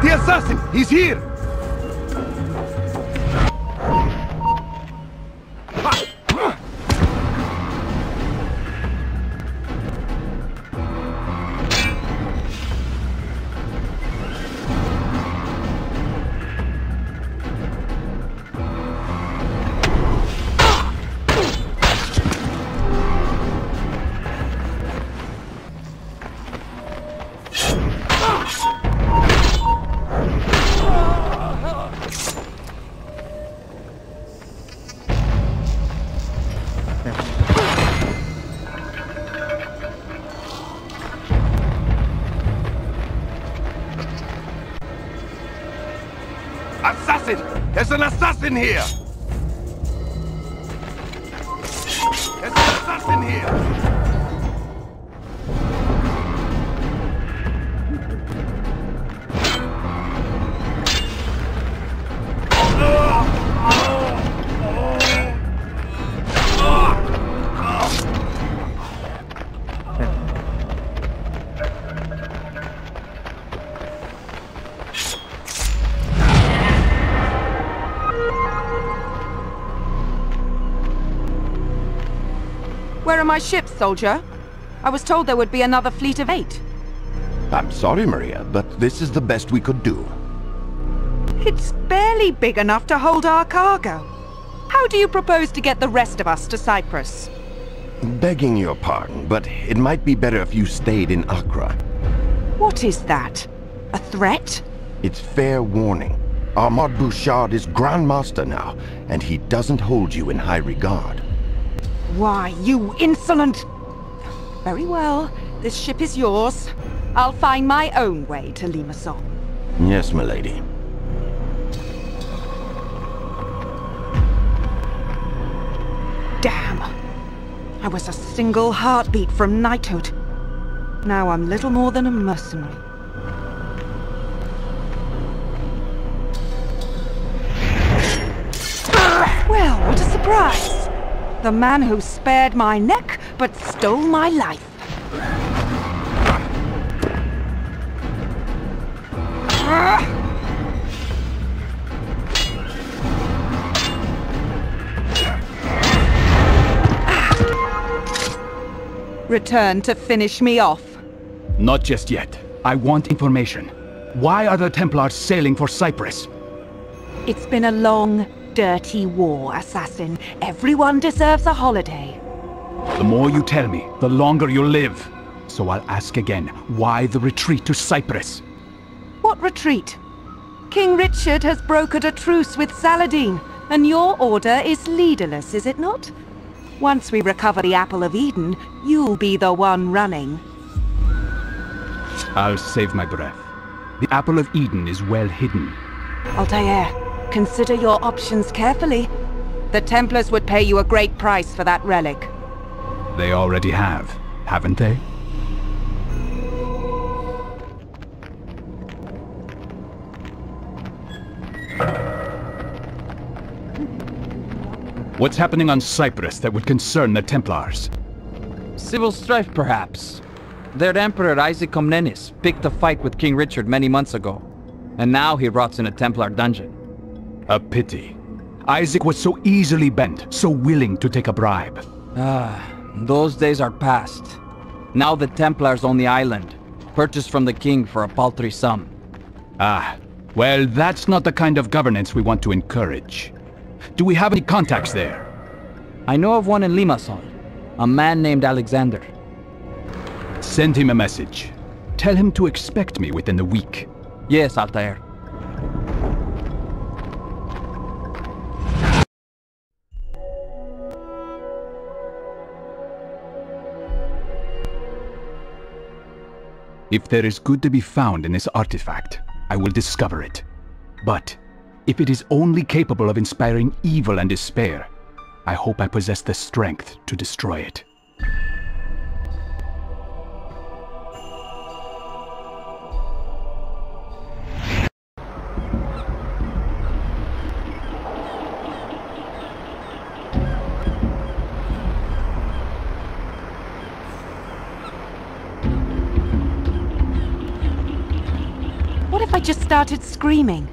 the assassin! He's here! There's an assassin here! There's an assassin here! Where are my ships, soldier? I was told there would be another fleet of 8. I'm sorry, Maria, but this is the best we could do. It's barely big enough to hold our cargo. How do you propose to get the rest of us to Cyprus? Begging your pardon, but it might be better if you stayed in Accra. What is that? A threat? It's fair warning. Ahmad Bouchard is Grand Master now, and he doesn't hold you in high regard. Why, you insolent... Very well. This ship is yours. I'll find my own way to Limassol. Yes, milady. Damn. I was a single heartbeat from knighthood. Now I'm little more than a mercenary. Well, what a surprise! The man who spared my neck, but stole my life. Return to finish me off. Not just yet. I want information. Why are the Templars sailing for Cyprus? It's been a long, dirty war, assassin. Everyone deserves a holiday. The more you tell me, the longer you'll live. So I'll ask again, why the retreat to Cyprus? What retreat? King Richard has brokered a truce with Saladin, and your order is leaderless, is it not? Once we recover the Apple of Eden, you'll be the one running. I'll save my breath. The Apple of Eden is well hidden. Altair, consider your options carefully. The Templars would pay you a great price for that relic. They already have, haven't they? What's happening on Cyprus that would concern the Templars? Civil strife, perhaps. Their Emperor Isaac Comnenus picked a fight with King Richard many months ago, and now he rots in a Templar dungeon. A pity. Isaac was so easily bent, so willing to take a bribe. Those days are past. Now the Templars own the island, purchased from the king for a paltry sum. Well, that's not the kind of governance we want to encourage. Do we have any contacts there? I know of one in Limassol, a man named Alexander. Send him a message. Tell him to expect me within the week. Yes, Altair. If there is good to be found in this artifact, I will discover it. But if it is only capable of inspiring evil and despair, I hope I possess the strength to destroy it. What if I just started screaming?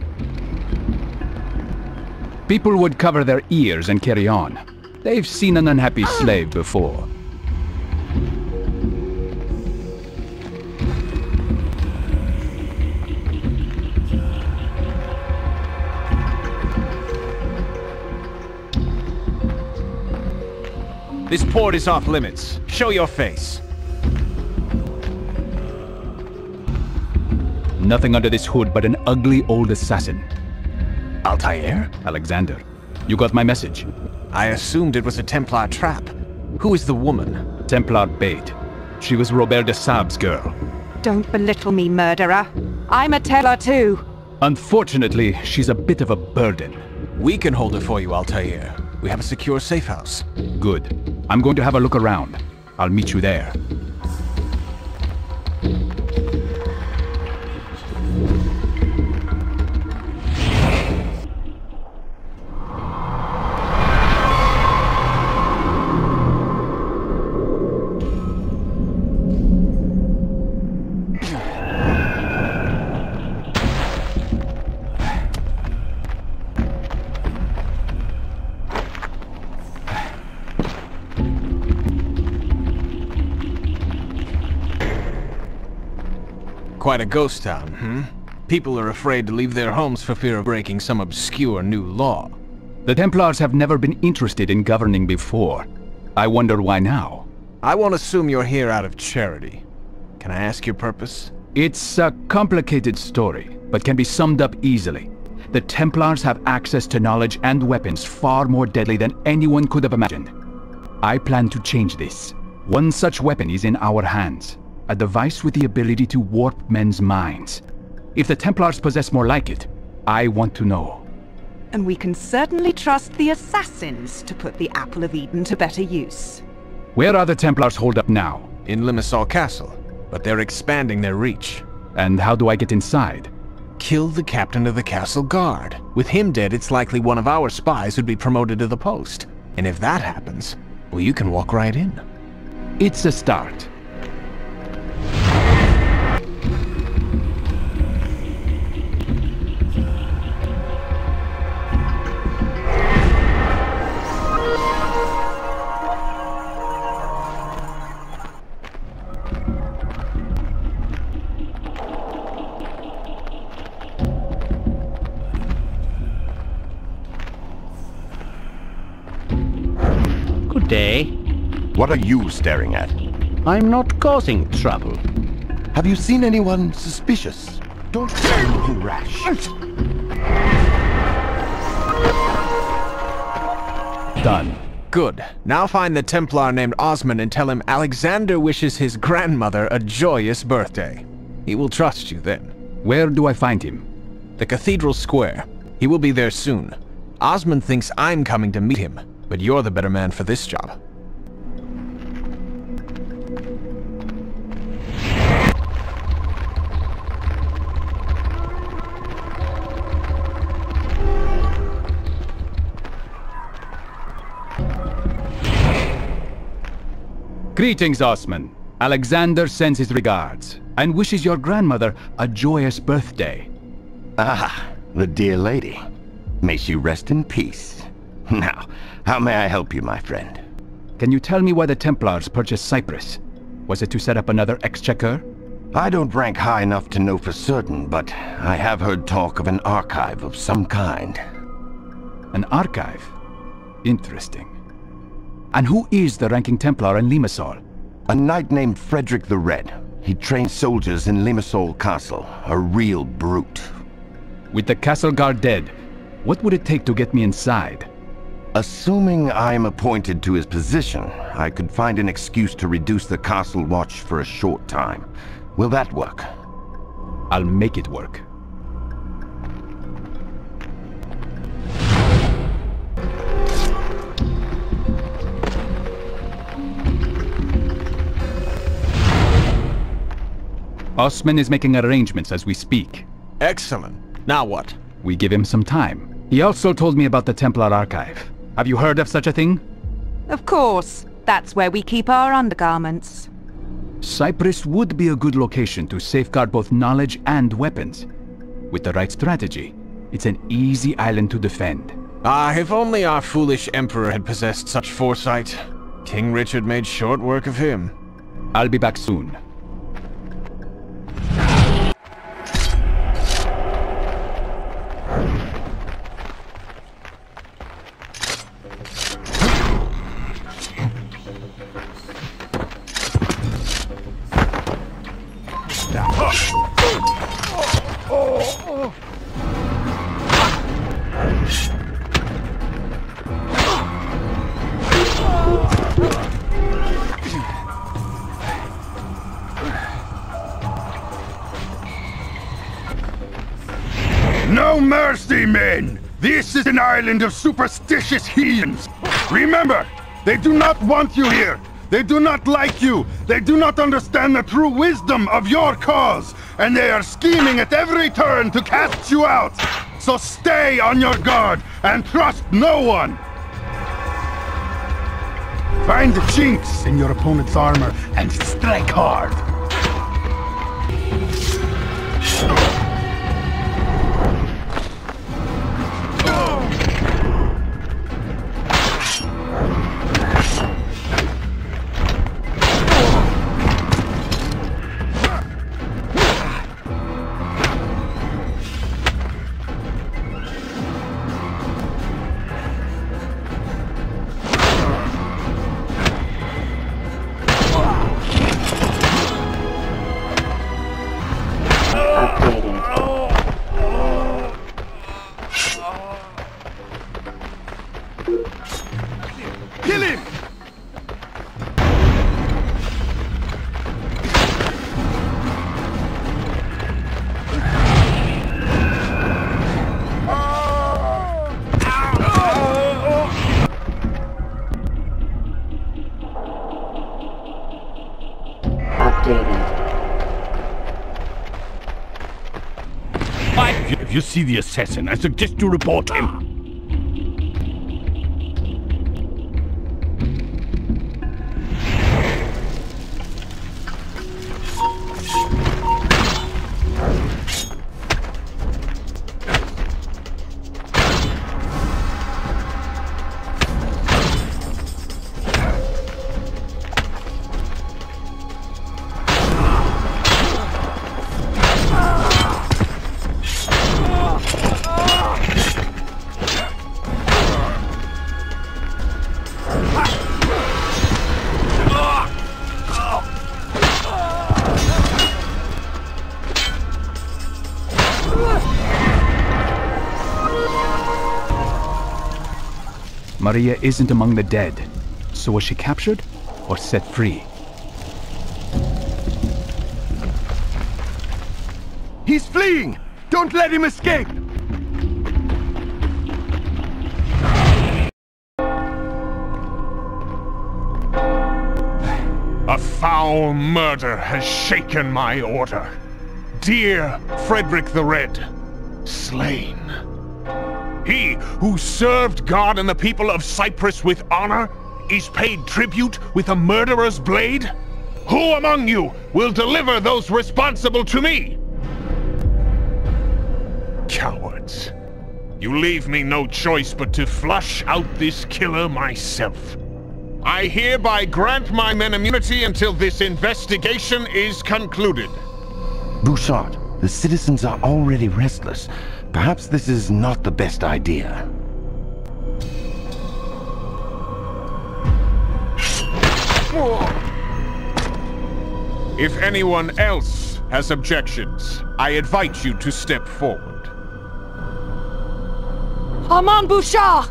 People would cover their ears and carry on. They've seen an unhappy slave before. This port is off limits. Show your face. Nothing under this hood but an ugly old assassin. Altair? Alexander, you got my message. I assumed it was a Templar trap. Who is the woman? Templar bait. She was Robert de Sab's girl. Don't belittle me, murderer. I'm a teller too. Unfortunately, she's a bit of a burden. We can hold it for you, Altair. We have a secure safe house. Good. I'm going to have a look around. I'll meet you there. Quite a ghost town, hmm? People are afraid to leave their homes for fear of breaking some obscure new law. The Templars have never been interested in governing before. I wonder why now. I won't assume you're here out of charity. Can I ask your purpose? It's a complicated story, but can be summed up easily. The Templars have access to knowledge and weapons far more deadly than anyone could have imagined. I plan to change this. One such weapon is in our hands. A device with the ability to warp men's minds. If the Templars possess more like it, I want to know. And we can certainly trust the assassins to put the Apple of Eden to better use. Where are the Templars holed up now? In Limassol Castle, but they're expanding their reach. And how do I get inside? Kill the captain of the castle guard. With him dead, it's likely one of our spies would be promoted to the post. And if that happens, well, you can walk right in. It's a start. Good day. What are you staring at? I'm not causing trouble. Have you seen anyone suspicious? Don't say anything rash. Done. Good. Now find the Templar named Osman and tell him Alexander wishes his grandmother a joyous birthday. He will trust you then. Where do I find him? The Cathedral Square. He will be there soon. Osman thinks I'm coming to meet him, but you're the better man for this job. Greetings, Osman. Alexander sends his regards and wishes your grandmother a joyous birthday. Ah, the dear lady. May she rest in peace. Now, how may I help you, my friend? Can you tell me why the Templars purchased Cyprus? Was it to set up another exchequer? I don't rank high enough to know for certain, but I have heard talk of an archive of some kind. An archive? Interesting. And who is the ranking Templar in Limassol? A knight named Frederick the Red. He trained soldiers in Limassol Castle. A real brute. With the castle guard dead, what would it take to get me inside? Assuming I'm appointed to his position, I could find an excuse to reduce the castle watch for a short time. Will that work? I'll make it work. Osman is making arrangements as we speak. Excellent. Now what? We give him some time. He also told me about the Templar archive. Have you heard of such a thing? Of course. That's where we keep our undergarments. Cyprus would be a good location to safeguard both knowledge and weapons. With the right strategy, it's an easy island to defend. Ah, if only our foolish emperor had possessed such foresight. King Richard made short work of him. I'll be back soon. No mercy, men! This is an island of superstitious heathens! Remember, they do not want you here! They do not like you! They do not understand the true wisdom of your cause! And they are scheming at every turn to cast you out! So stay on your guard and trust no one! Find the chinks in your opponent's armor and strike hard! Kill him! If you see the assassin, I suggest you report him. Maria isn't among the dead. So was she captured or set free? He's fleeing! Don't let him escape! A foul murder has shaken my order. Dear Frederick the Red, slain. He who served God and the people of Cyprus with honor is paid tribute with a murderer's blade? Who among you will deliver those responsible to me? Cowards. You leave me no choice but to flush out this killer myself. I hereby grant my men immunity until this investigation is concluded. Bouchard, the citizens are already restless. Perhaps this is not the best idea. If anyone else has objections, I invite you to step forward. Armand Bouchard!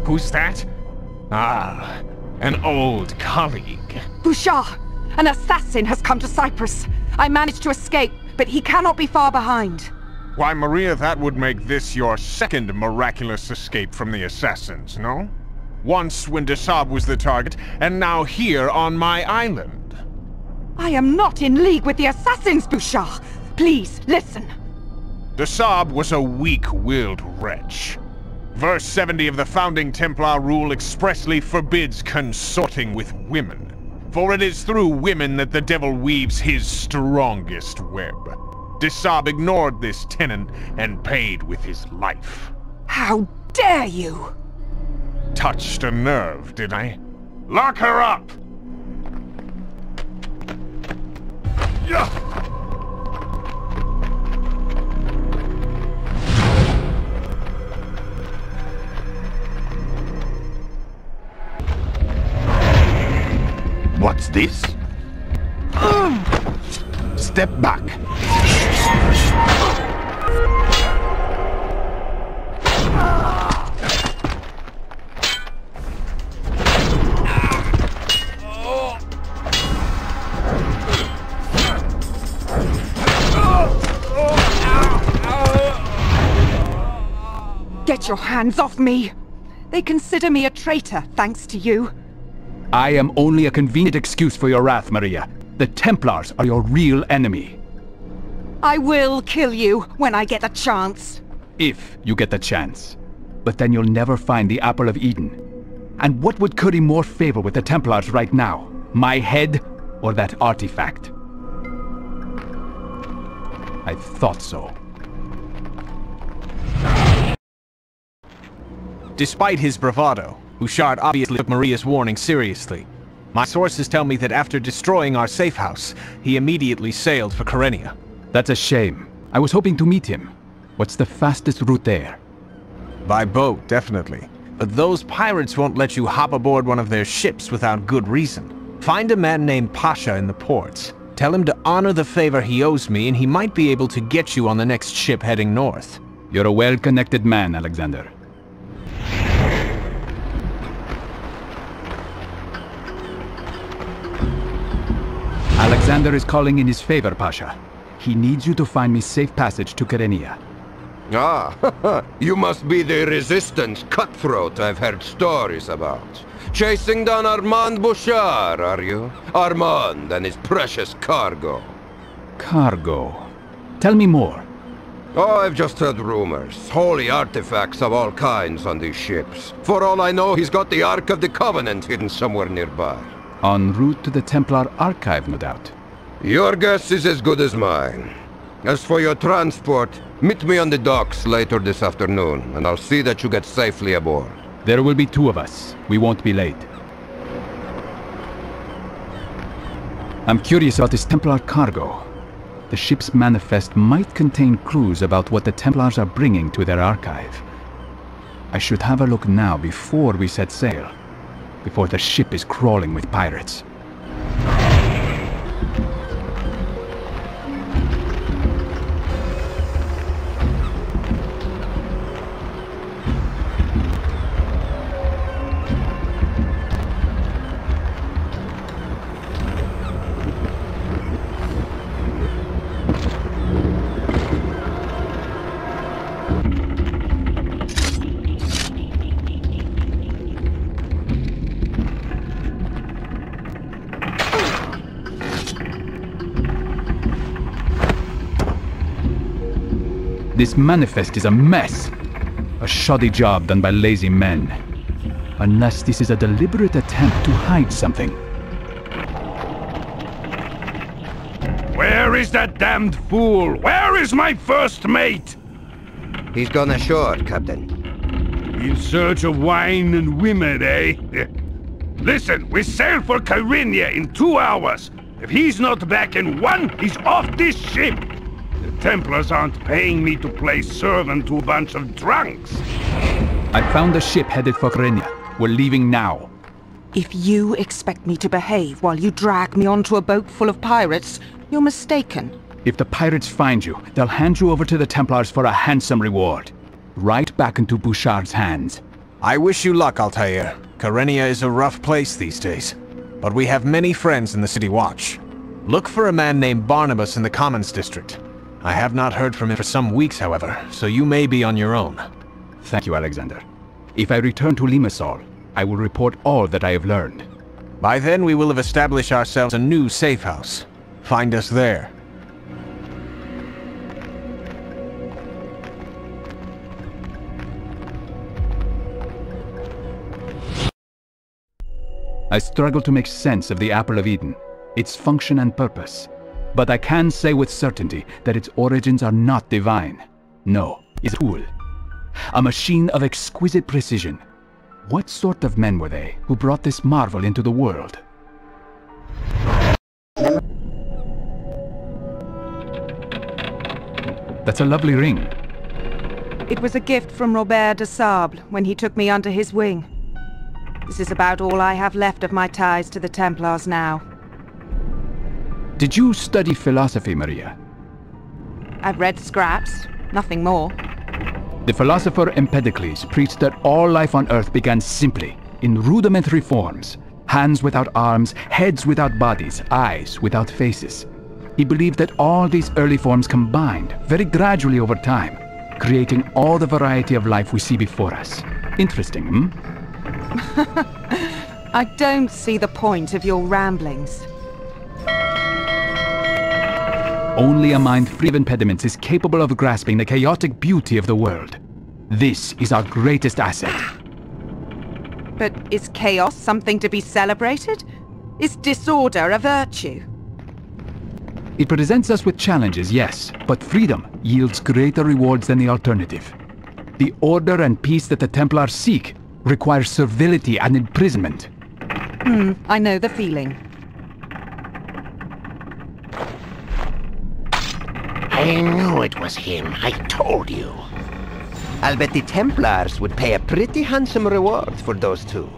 Who's that? Ah, an old colleague. Bouchard! An assassin has come to Cyprus. I managed to escape, but he cannot be far behind. Why, Maria, that would make this your second miraculous escape from the assassins, no? Once when Desab was the target, and now here on my island. I am not in league with the assassins, Bouchard! Please, listen. Desab was a weak-willed wretch. Verse 70 of the founding Templar rule expressly forbids consorting with women. For it is through women that the devil weaves his strongest web. Disab ignored this tenant and paid with his life. How dare you! Touched a nerve, did I? Lock her up! Yeah. What's this? Step back. Get your hands off me! They consider me a traitor, thanks to you. I am only a convenient excuse for your wrath, Maria. The Templars are your real enemy. I will kill you when I get a chance. If you get the chance. But then you'll never find the Apple of Eden. And what would curry more favor with the Templars right now? My head or that artifact? I thought so. Despite his bravado, Bouchard obviously took Maria's warning seriously. My sources tell me that after destroying our safe house, he immediately sailed for Kyrenia. That's a shame. I was hoping to meet him. What's the fastest route there? By boat, definitely. But those pirates won't let you hop aboard one of their ships without good reason. Find a man named Pasha in the ports. Tell him to honor the favor he owes me, and he might be able to get you on the next ship heading north. You're a well-connected man, Alexander. Alexander is calling in his favor, Pasha. He needs you to find me safe passage to Kyrenia. Ah, you must be the resistance cutthroat I've heard stories about. Chasing down Armand Bouchard, are you? Armand and his precious cargo. Cargo? Tell me more. Oh, I've just heard rumors. Holy artifacts of all kinds on these ships. For all I know, he's got the Ark of the Covenant hidden somewhere nearby. En route to the Templar archive, no doubt. Your guess is as good as mine. As for your transport, meet me on the docks later this afternoon, and I'll see that you get safely aboard. There will be two of us. We won't be late. I'm curious about this Templar cargo. The ship's manifest might contain clues about what the Templars are bringing to their archive. I should have a look now before we set sail. Before the ship is crawling with pirates. This manifest is a mess. A shoddy job done by lazy men. Unless this is a deliberate attempt to hide something. Where is that damned fool? Where is my first mate? He's gone ashore, Captain. In search of wine and women, eh? Listen, we sail for Kyrenia in 2 hours. If he's not back in 1, he's off this ship. The Templars aren't paying me to play servant to a bunch of drunks. I found a ship headed for Kyrenia. We're leaving now. If you expect me to behave while you drag me onto a boat full of pirates, you're mistaken. If the pirates find you, they'll hand you over to the Templars for a handsome reward. Right back into Bouchard's hands. I wish you luck, Altair. Kyrenia is a rough place these days. But we have many friends in the City Watch. Look for a man named Barnabas in the Commons District. I have not heard from him for some weeks, however, so you may be on your own. Thank you, Alexander. If I return to Limassol, I will report all that I have learned. By then, we will have established ourselves a new safe house. Find us there. I struggle to make sense of the Apple of Eden, its function and purpose. but I can say with certainty that its origins are not divine. No, it's a tool. A machine of exquisite precision. What sort of men were they who brought this marvel into the world? That's a lovely ring. It was a gift from Robert de Sable when he took me under his wing. This is about all I have left of my ties to the Templars now. Did you study philosophy, Maria? I've read scraps, nothing more. The philosopher Empedocles preached that all life on Earth began simply, in rudimentary forms. Hands without arms, heads without bodies, eyes without faces. He believed that all these early forms combined, very gradually over time, creating all the variety of life we see before us. Interesting, hmm? I don't see the point of your ramblings. Only a mind free of impediments is capable of grasping the chaotic beauty of the world. This is our greatest asset. But is chaos something to be celebrated? Is disorder a virtue? It presents us with challenges, yes, but freedom yields greater rewards than the alternative. The order and peace that the Templars seek require servility and imprisonment. I know the feeling. I knew it was him. I told you. I'll bet the Templars would pay a pretty handsome reward for those two.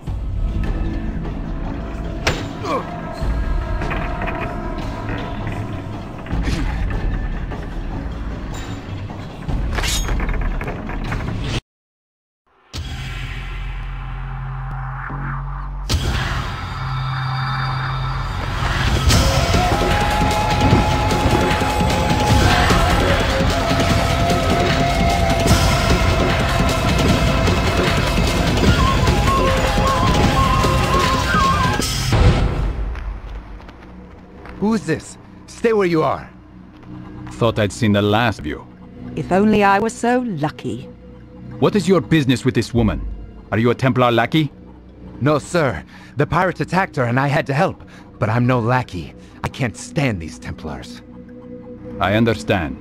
Who's this? Stay where you are. Thought I'd seen the last of you. If only I were so lucky. What is your business with this woman? Are you a Templar lackey? No, sir. The pirates attacked her and I had to help. But I'm no lackey. I can't stand these Templars. I understand.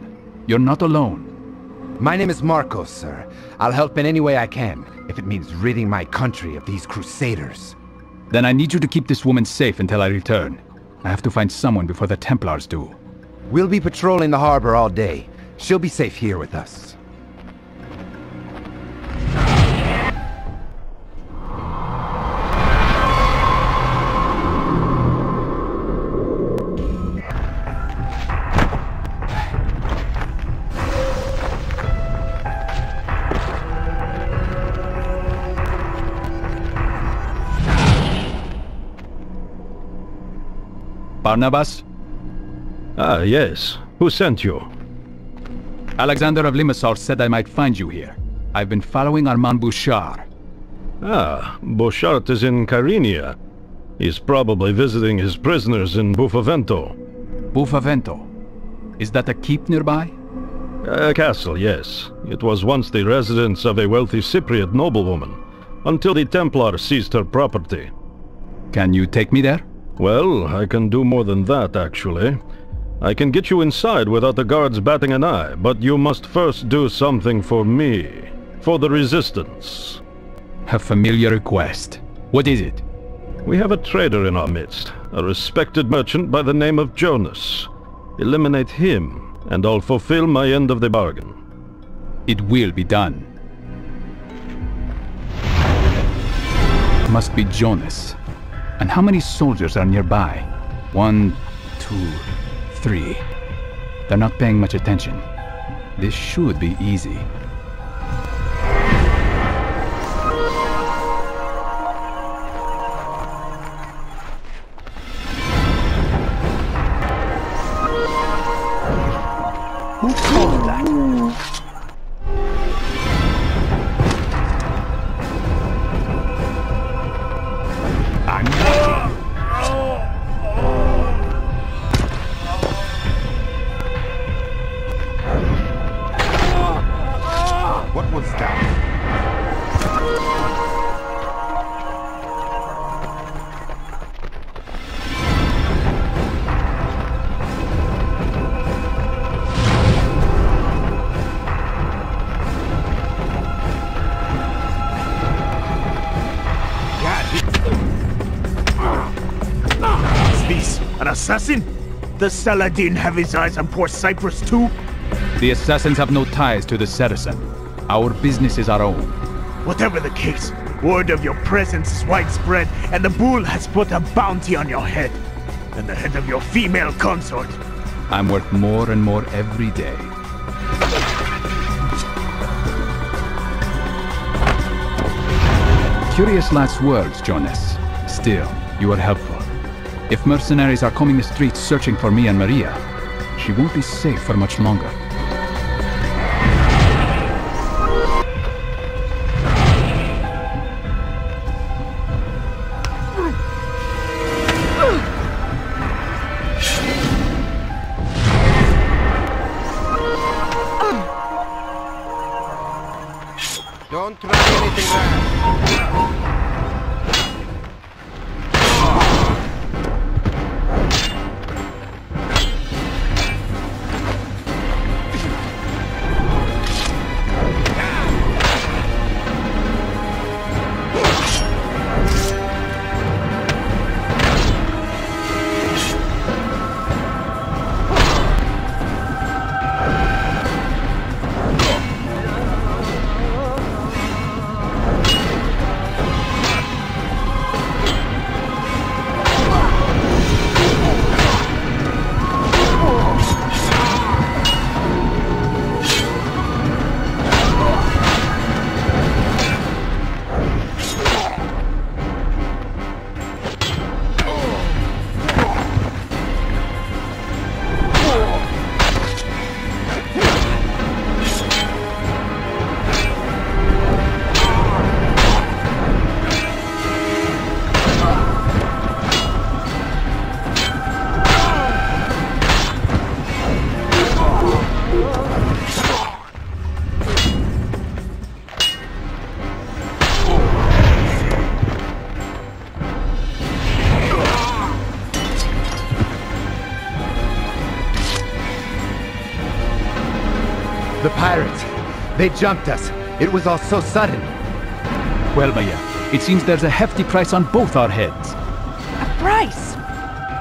You're not alone. My name is Marcos, sir. I'll help in any way I can, if it means ridding my country of these crusaders. Then I need you to keep this woman safe until I return. I have to find someone before the Templars do. We'll be patrolling the harbor all day. She'll be safe here with us. Barnabas? Ah, yes. Who sent you? Alexander of Limassol said I might find you here. I've been following Armand Bouchard. Ah, Bouchard is in Carinthia. He's probably visiting his prisoners in Buffavento. Buffavento? Is that a keep nearby? A castle, yes. It was once the residence of a wealthy Cypriot noblewoman, until the Templars seized her property. Can you take me there? Well, I can do more than that, actually. I can get you inside without the guards batting an eye, but you must first do something for me. For the Resistance. A familiar request. What is it? We have a trader in our midst, a respected merchant by the name of Jonas. Eliminate him, and I'll fulfill my end of the bargain. It will be done. Must be Jonas. And how many soldiers are nearby? 1, 2, 3. They're not paying much attention. This should be easy. Who called that? What was that? assassin? Does Saladin have his eyes on poor Cyprus too? The assassins have no ties to the Saracen. Our business is our own. Whatever the case, word of your presence is widespread, and the bull has put a bounty on your head, and the head of your female consort. I'm worth more and more every day. Curious last words, Jonas. Still, you are helpful. If mercenaries are combing the streets searching for me and Maria, she won't be safe for much longer. Don't try anything rash. The pirates! They jumped us! It was all so sudden! Well, Maya, it seems there's a hefty price on both our heads. A price?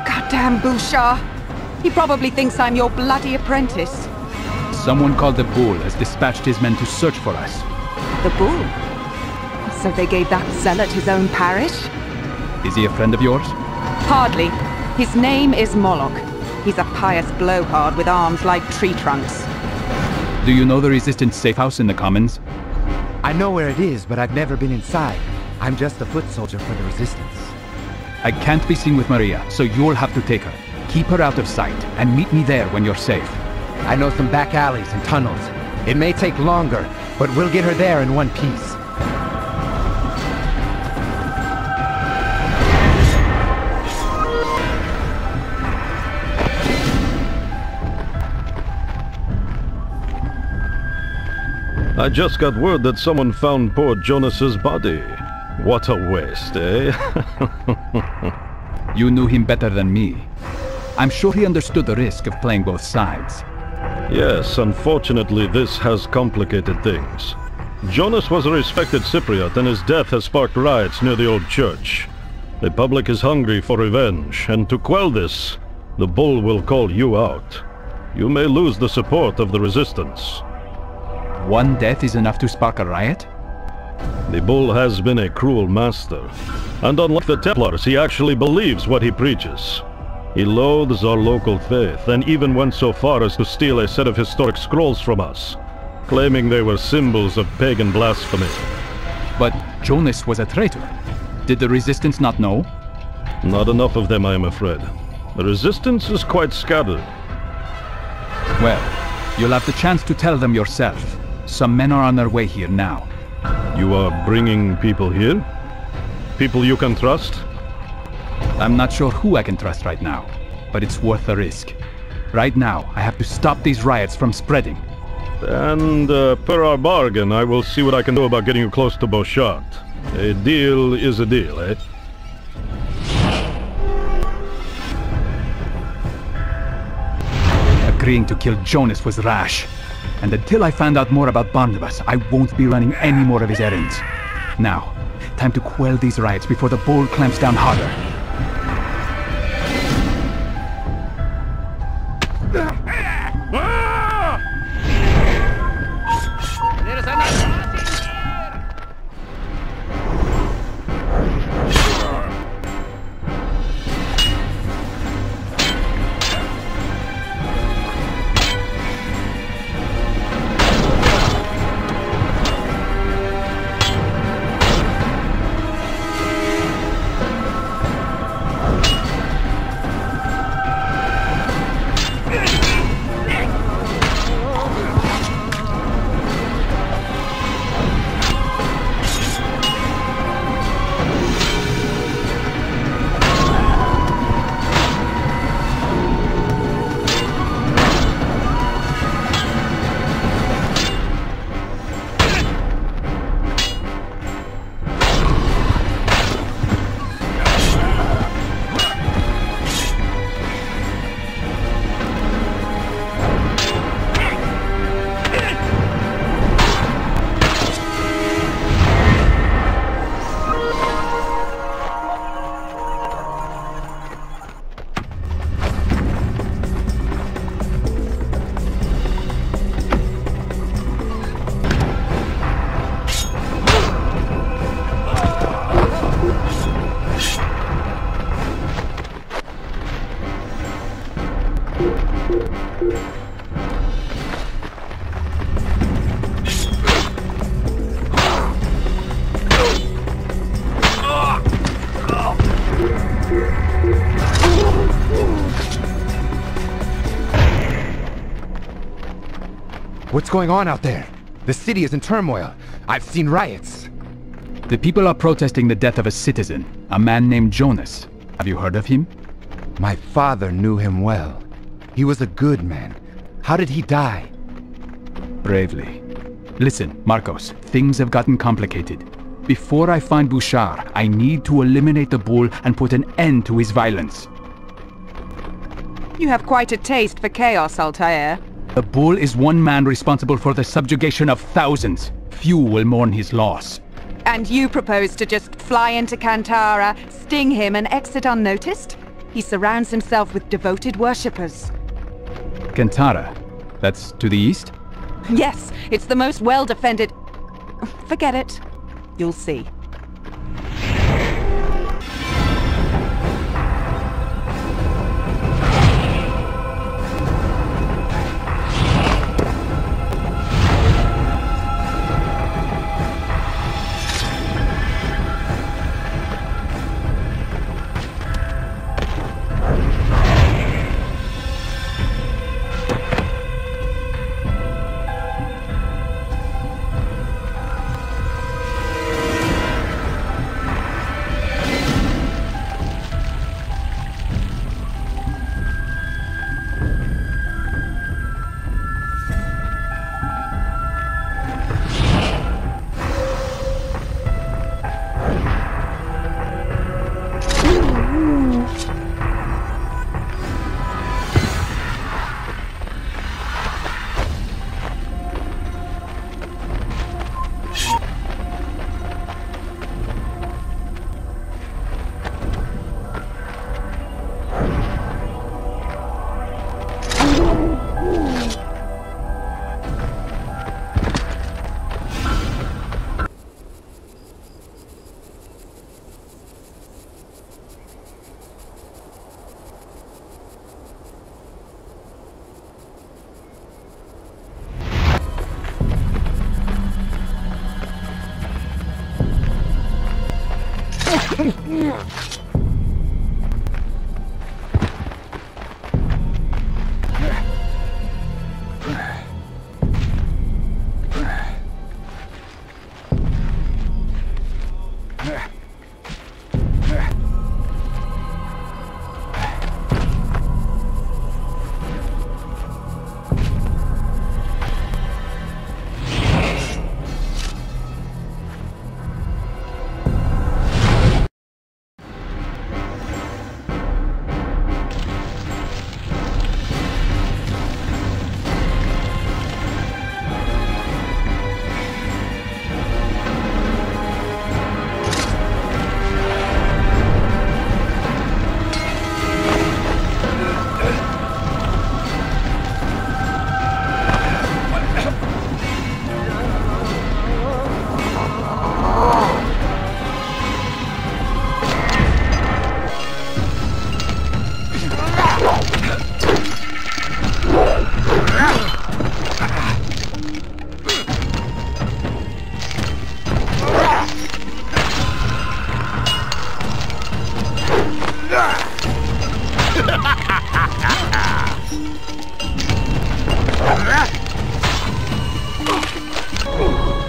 Goddamn Bouchard! He probably thinks I'm your bloody apprentice. Someone called the Bull has dispatched his men to search for us. The Bull? So they gave that zealot his own parish? Is he a friend of yours? Hardly. His name is Moloch. He's a pious blowhard with arms like tree trunks. Do you know the Resistance safe house in the Commons? I know where it is, but I've never been inside. I'm just a foot soldier for the Resistance. I can't be seen with Maria, so you'll have to take her. Keep her out of sight, and meet me there when you're safe. I know some back alleys and tunnels. It may take longer, but we'll get her there in one piece. I just got word that someone found poor Jonas's body. What a waste, eh? You knew him better than me. I'm sure he understood the risk of playing both sides. Yes, unfortunately this has complicated things. Jonas was a respected Cypriot, and his death has sparked riots near the old church. The public is hungry for revenge, and to quell this, the Bull will call you out. You may lose the support of the Resistance. One death is enough to spark a riot? The Bull has been a cruel master, and unlike the Templars, he actually believes what he preaches. He loathes our local faith, and even went so far as to steal a set of historic scrolls from us, claiming they were symbols of pagan blasphemy. But Jonas was a traitor. Did the Resistance not know? Not enough of them, I am afraid. The Resistance is quite scattered. Well, you'll have the chance to tell them yourself. Some men are on their way here now. You are bringing people here? People you can trust? I'm not sure who I can trust right now, but it's worth the risk. Right now, I have to stop these riots from spreading. And per our bargain, I will see what I can do about getting you close to Beauchart. A deal is a deal, eh? Agreeing to kill Jonas was rash. And until I find out more about Barnabas, I won't be running any more of his errands. Now, time to quell these riots before the Bull clamps down harder. What's going on out there? The city is in turmoil. I've seen riots. The people are protesting the death of a citizen, a man named Jonas. Have you heard of him? My father knew him well. He was a good man. How did he die? Bravely. Listen, Marcos, things have gotten complicated. Before I find Bouchard, I need to eliminate the bull and put an end to his violence. You have quite a taste for chaos, Altair. The bull is one man responsible for the subjugation of thousands. Few will mourn his loss. And you propose to just fly into Kantara, sting him and exit unnoticed? He surrounds himself with devoted worshippers. Kantara? That's to the east? Yes, it's the most well-defended... Forget it. You'll see.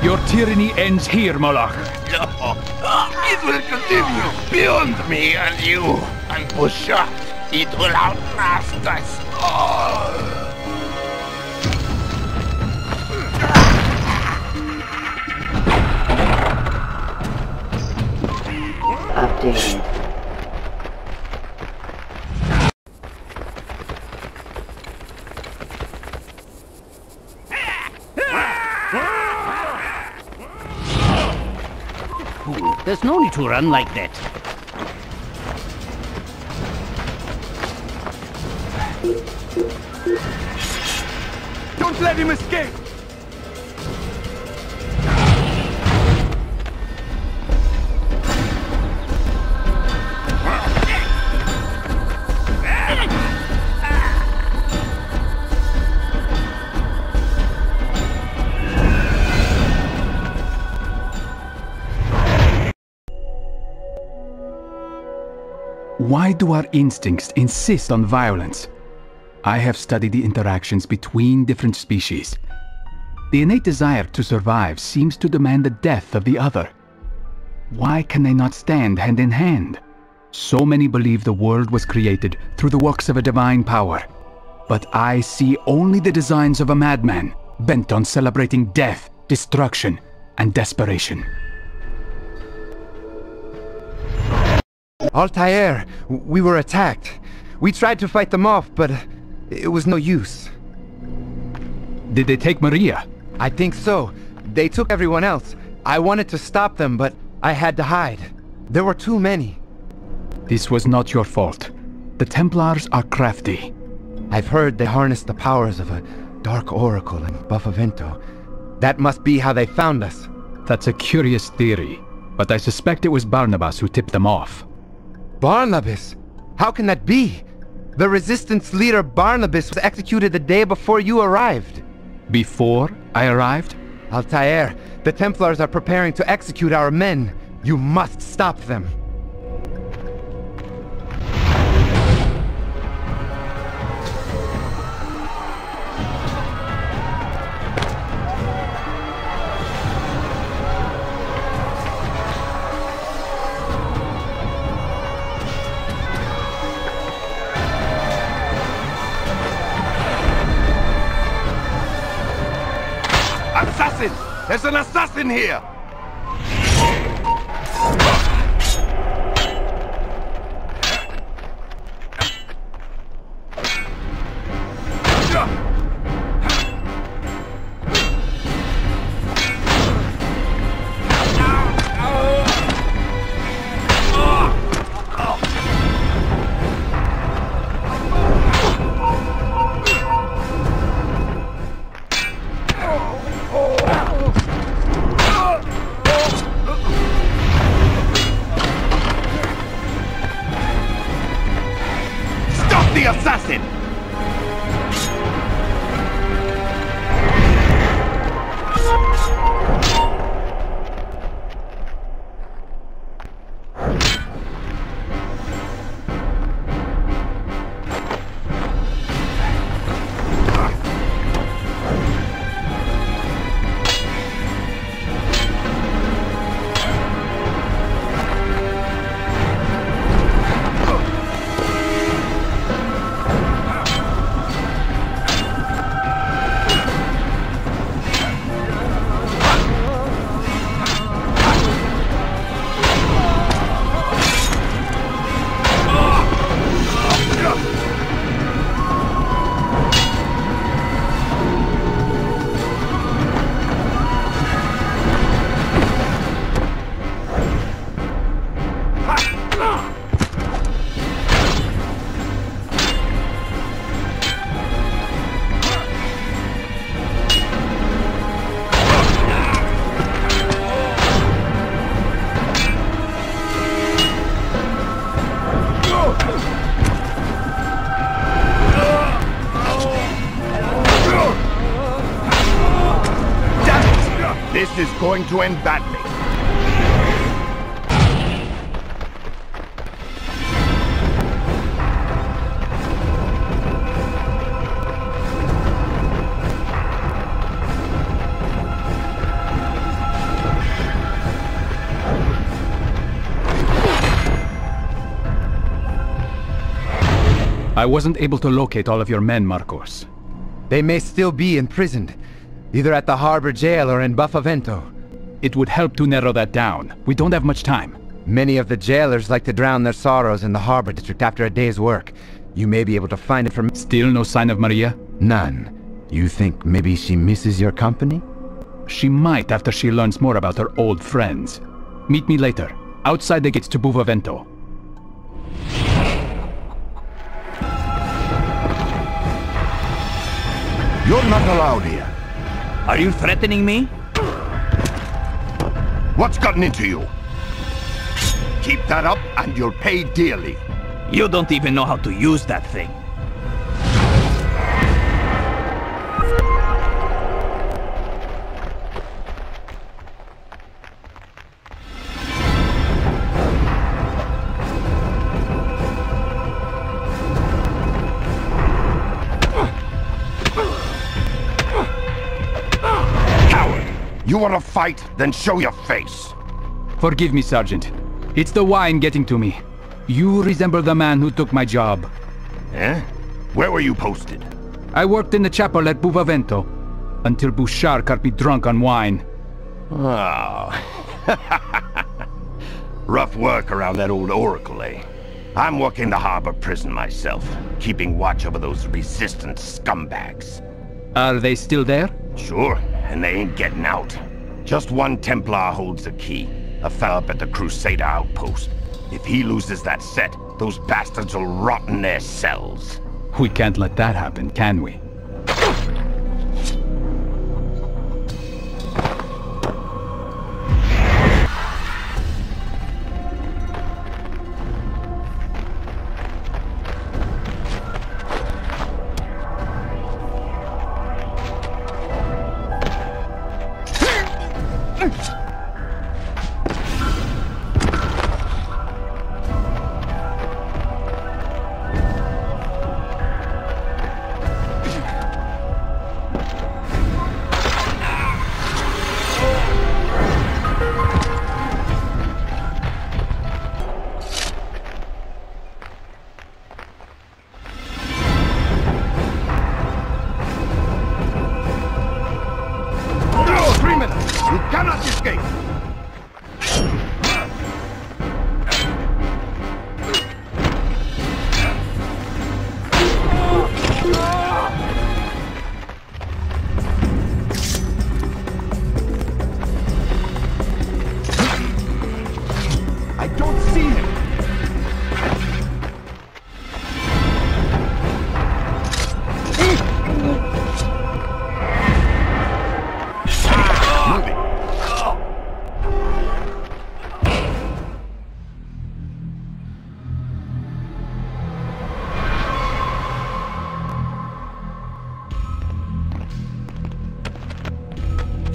Your tyranny ends here, Moloch. No, it will continue beyond me and you, and Bouchard. It will outlast us all. Updated. There's no need to run like that. Don't let him escape! Why do our instincts insist on violence? I have studied the interactions between different species. The innate desire to survive seems to demand the death of the other. Why can they not stand hand in hand? So many believe the world was created through the works of a divine power. But I see only the designs of a madman, bent on celebrating death, destruction, and desperation. Altair, we were attacked. We tried to fight them off, but it was no use. Did they take Maria? I think so. They took everyone else. I wanted to stop them, but I had to hide. There were too many. This was not your fault. The Templars are crafty. I've heard they harness the powers of a dark oracle in Buffavento. That must be how they found us. That's a curious theory, but I suspect it was Barnabas who tipped them off. Barnabas? How can that be? The resistance leader Barnabas was executed the day before you arrived. Before I arrived? Altair, the Templars are preparing to execute our men. You must stop them. Assassin! There's an assassin here! Assassin! This is going to end badly. I wasn't able to locate all of your men, Marcos. They may still be imprisoned, either at the harbor jail or in Buffavento. It would help to narrow that down. We don't have much time. Many of the jailers like to drown their sorrows in the harbor district after a day's work. You may be able to find it from... Still no sign of Maria? None. You think maybe she misses your company? She might after she learns more about her old friends. Meet me later, outside the gates to Buffavento. You're not allowed here. Are you threatening me? What's gotten into you? Keep that up and you'll pay dearly. You don't even know how to use that thing. You want to fight? Then show your face. Forgive me, Sergeant. It's the wine getting to me. You resemble the man who took my job. Eh? Where were you posted? I worked in the chapel at Buvavento, until Bouchard got me drunk on wine. Oh. Rough work around that old oracle, eh? I'm working the harbor prison myself, keeping watch over those resistant scumbags. Are they still there? Sure, and they ain't getting out. Just one Templar holds the key, a fella up at the Crusader outpost. If he loses that set, those bastards will rot in their cells. We can't let that happen, can we?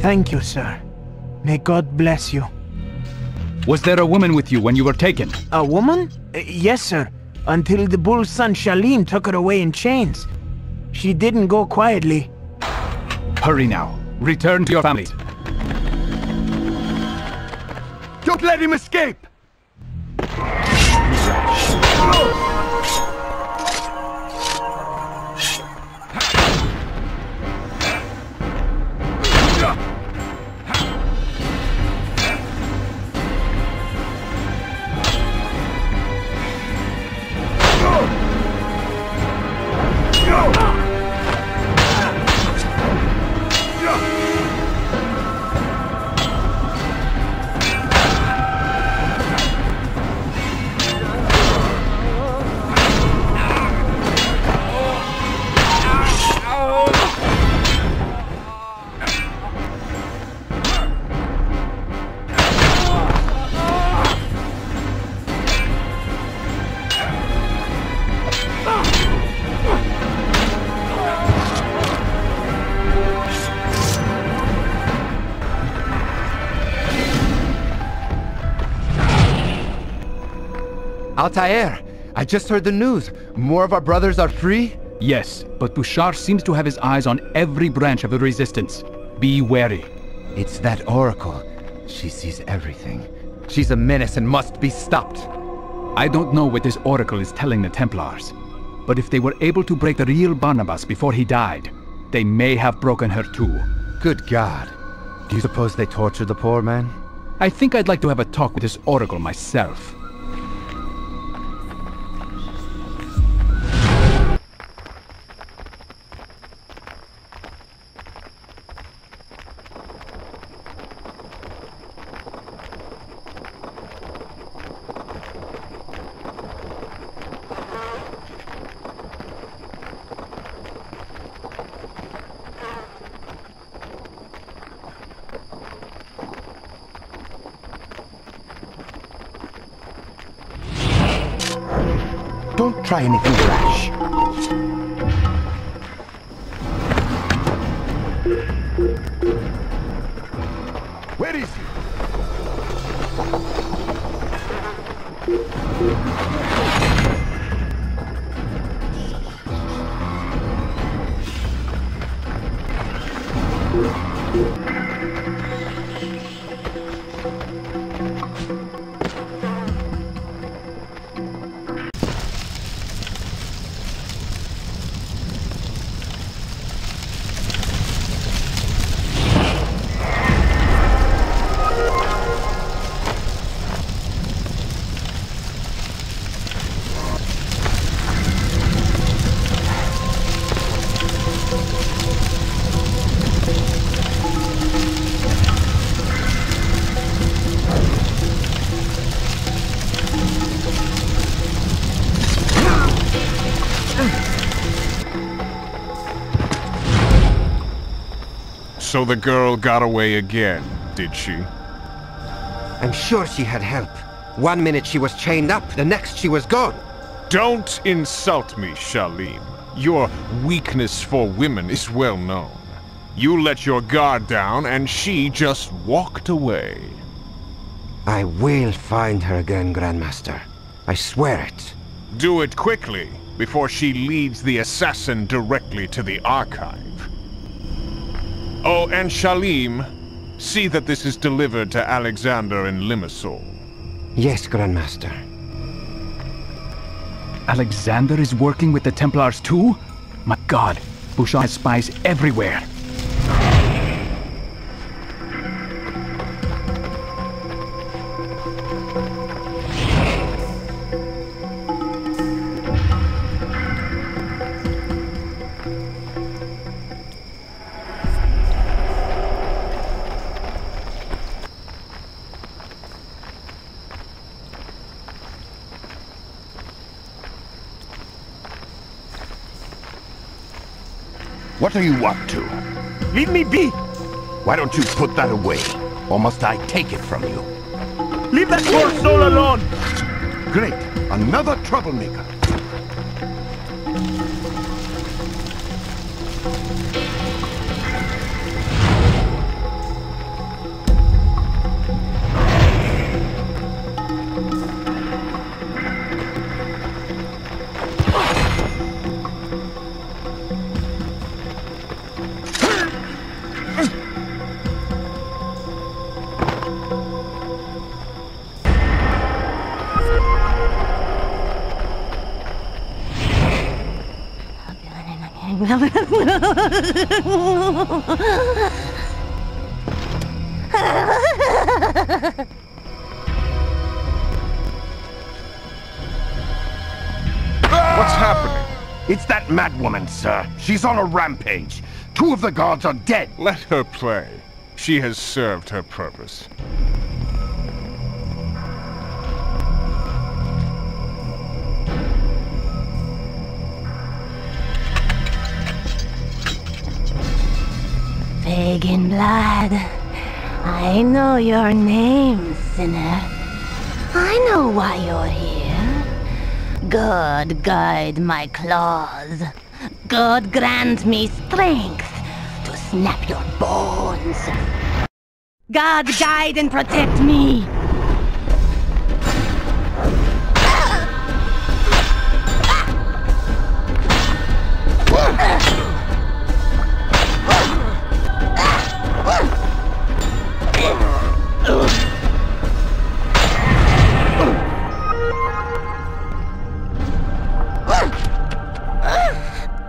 Thank you, sir. May God bless you. Was there a woman with you when you were taken? A woman? Yes, sir. Until the bull's son Shalim took her away in chains. She didn't go quietly. Hurry now. Return to your family. Don't let him escape! Altair, I just heard the news. More of our brothers are free? Yes, but Bouchard seems to have his eyes on every branch of the resistance. Be wary. It's that oracle. She sees everything. She's a menace and must be stopped. I don't know what this oracle is telling the Templars, but if they were able to break the real Barnabas before he died, they may have broken her too. Good God. Do you suppose they tortured the poor man? I think I'd like to have a talk with this oracle myself. Don't try anything rash. Where is he? So the girl got away again, did she? I'm sure she had help. 1 minute she was chained up, the next she was gone. Don't insult me, Shalim. Your weakness for women is well known. You let your guard down and she just walked away. I will find her again, Grandmaster. I swear it. Do it quickly, before she leads the assassin directly to the archive. Oh, and Shalim, see that this is delivered to Alexander in Limassol. Yes, Grandmaster. Alexander is working with the Templars too? My god, Bouchard has spies everywhere. What are you up to? Leave me be! Why don't you put that away? Or must I take it from you? Leave that poor soul alone! Great. Another troublemaker. What's happening? It's that madwoman, sir. She's on a rampage. 2 of the guards are dead. Let her play. She has served her purpose. Pagan blood, I know your name, sinner. I know why you're here. God guide my claws. God grant me strength to snap your bones. God guide and protect me.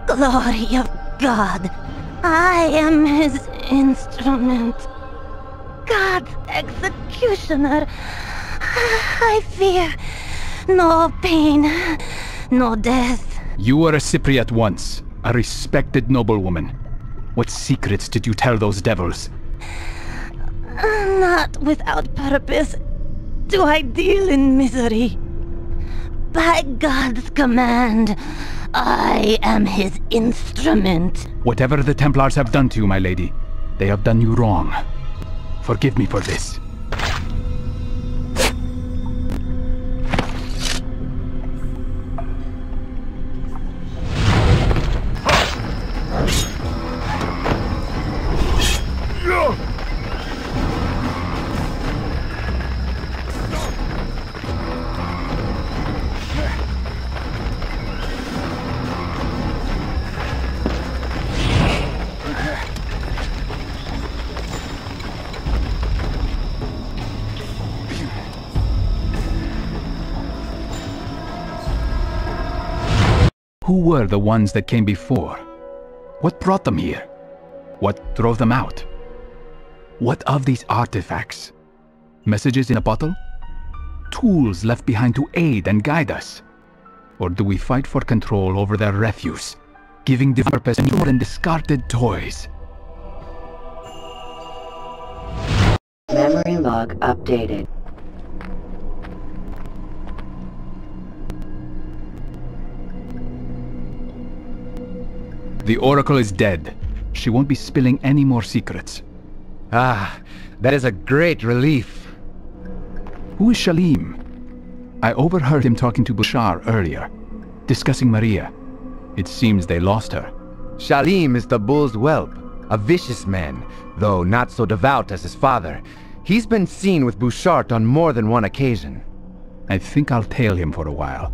Glory of God, I am his instrument. God's executioner. I fear no pain, no death. You were a Cypriot once, a respected noblewoman. What secrets did you tell those devils? Not without purpose do I deal in misery. By God's command, I am his instrument. Whatever the Templars have done to you, my lady, they have done you wrong. Forgive me for this. Who were the ones that came before? What brought them here? What drove them out? What of these artifacts? Messages in a bottle? Tools left behind to aid and guide us? Or do we fight for control over their refuse, giving the purpose more than discarded toys? Memory log updated. The Oracle is dead. she won't be spilling any more secrets. Ah, that is a great relief. Who is Shalim? I overheard him talking to Bashar earlier, discussing Maria. It seems they lost her. Shalim is the bull's whelp, a vicious man, though not so devout as his father. He's been seen with Bouchard on more than one occasion. I think I'll tail him for a while,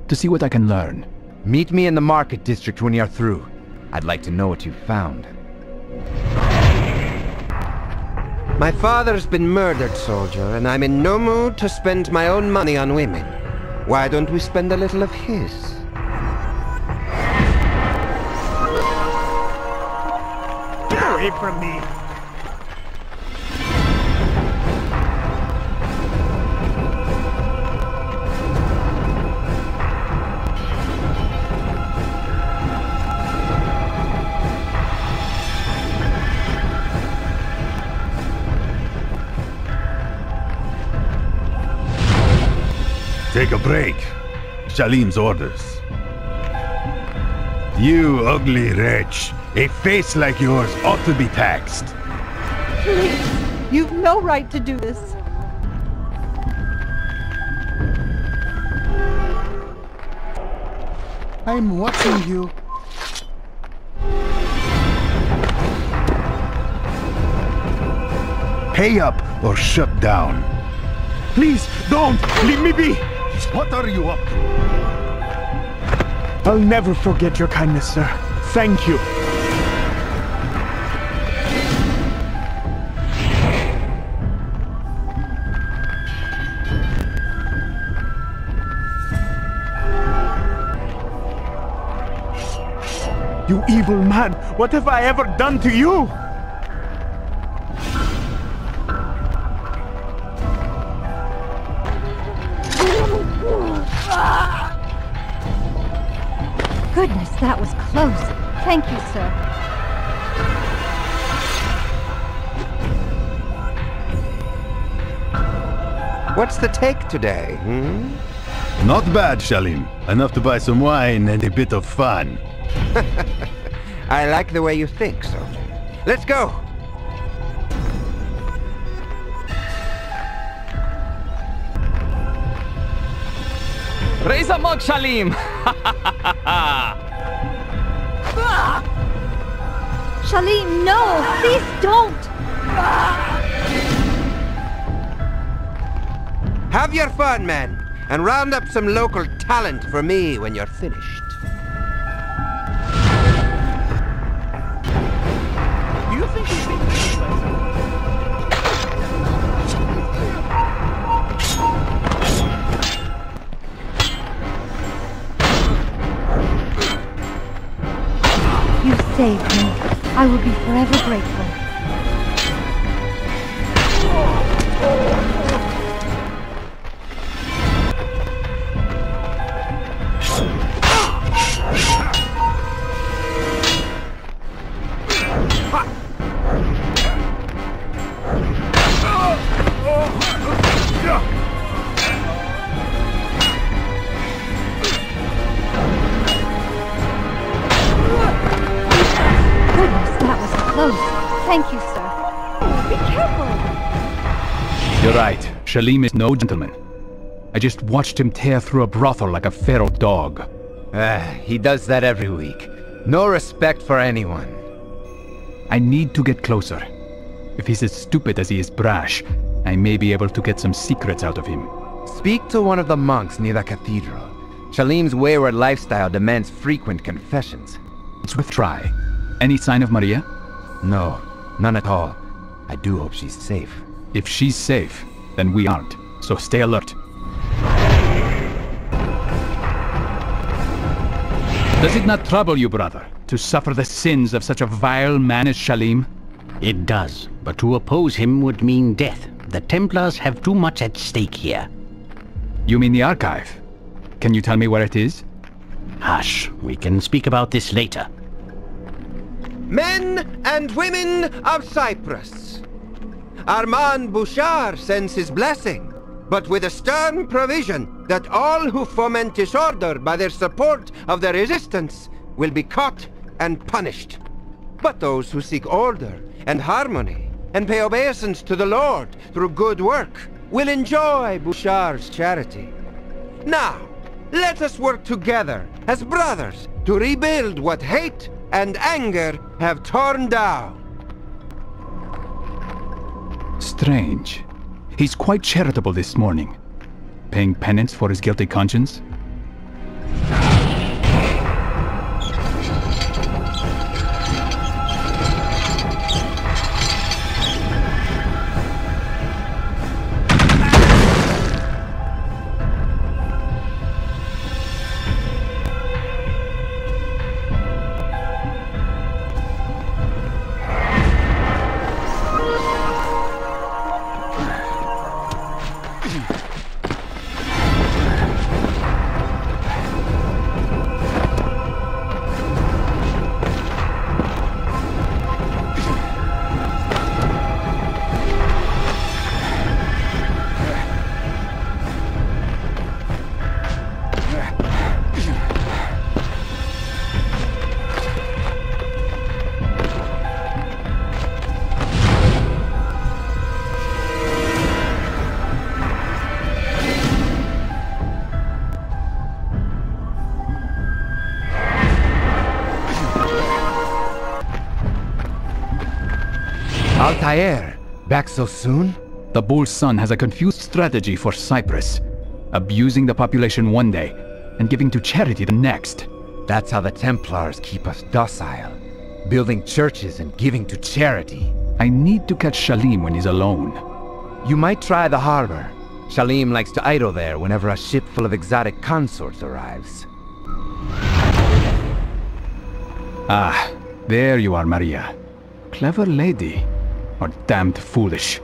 to see what I can learn. Meet me in the market district when you're through. I'd like to know what you've found. My father's been murdered, soldier, and I'm in no mood to spend my own money on women. Why don't we spend a little of his? Get away from me! Take a break. Shalim's orders. You ugly wretch. A face like yours ought to be taxed. Please, you've no right to do this. I'm watching you. Pay up or shut down. Please, don't! Leave me be! What are you up to? I'll never forget your kindness, sir. Thank you. You evil man! What have I ever done to you? Goodness, that was close. Thank you, sir. What's the take today, Not bad, Shalim. Enough to buy some wine and a bit of fun. I like the way you think, soldier. Let's go! Raise a mug, Shalim! Shalim, no! Please don't! Have your fun, men, and round up some local talent for me when you're finished. Do you think he's being this way? You saved me. I will be forever grateful. Thank you, sir. Oh, be careful! You're right. Shalim is no gentleman. I just watched him tear through a brothel like a feral dog. He does that every week. No respect for anyone. I need to get closer. If he's as stupid as he is brash, I may be able to get some secrets out of him. Speak to one of the monks near the cathedral. Shalim's wayward lifestyle demands frequent confessions. It's worth a try. Any sign of Maria? No, none at all. I do hope she's safe. If she's safe, then we aren't. So stay alert. Does it not trouble you, brother, to suffer the sins of such a vile man as Shalim? It does, but to oppose him would mean death. The Templars have too much at stake here. You mean the archive? Can you tell me where it is? Hush, we can speak about this later. Men and women of Cyprus, Armand Bouchard sends his blessing, but with a stern provision that all who foment disorder by their support of the resistance will be caught and punished. but those who seek order and harmony and pay obeisance to the Lord through good work will enjoy Bushar's charity. Now, let us work together as brothers to rebuild what hate and anger have torn down. Strange. He's quite charitable this morning. Paying penance for his guilty conscience? Altair, back so soon? The bull's son has a confused strategy for Cyprus. Abusing the population one day, and giving to charity the next. That's how the Templars keep us docile. Building churches and giving to charity. I need to catch Shalim when he's alone. You might try the harbor. Shalim likes to idle there whenever a ship full of exotic consorts arrives. Ah, there you are, Maria. Clever lady. Or damned foolish.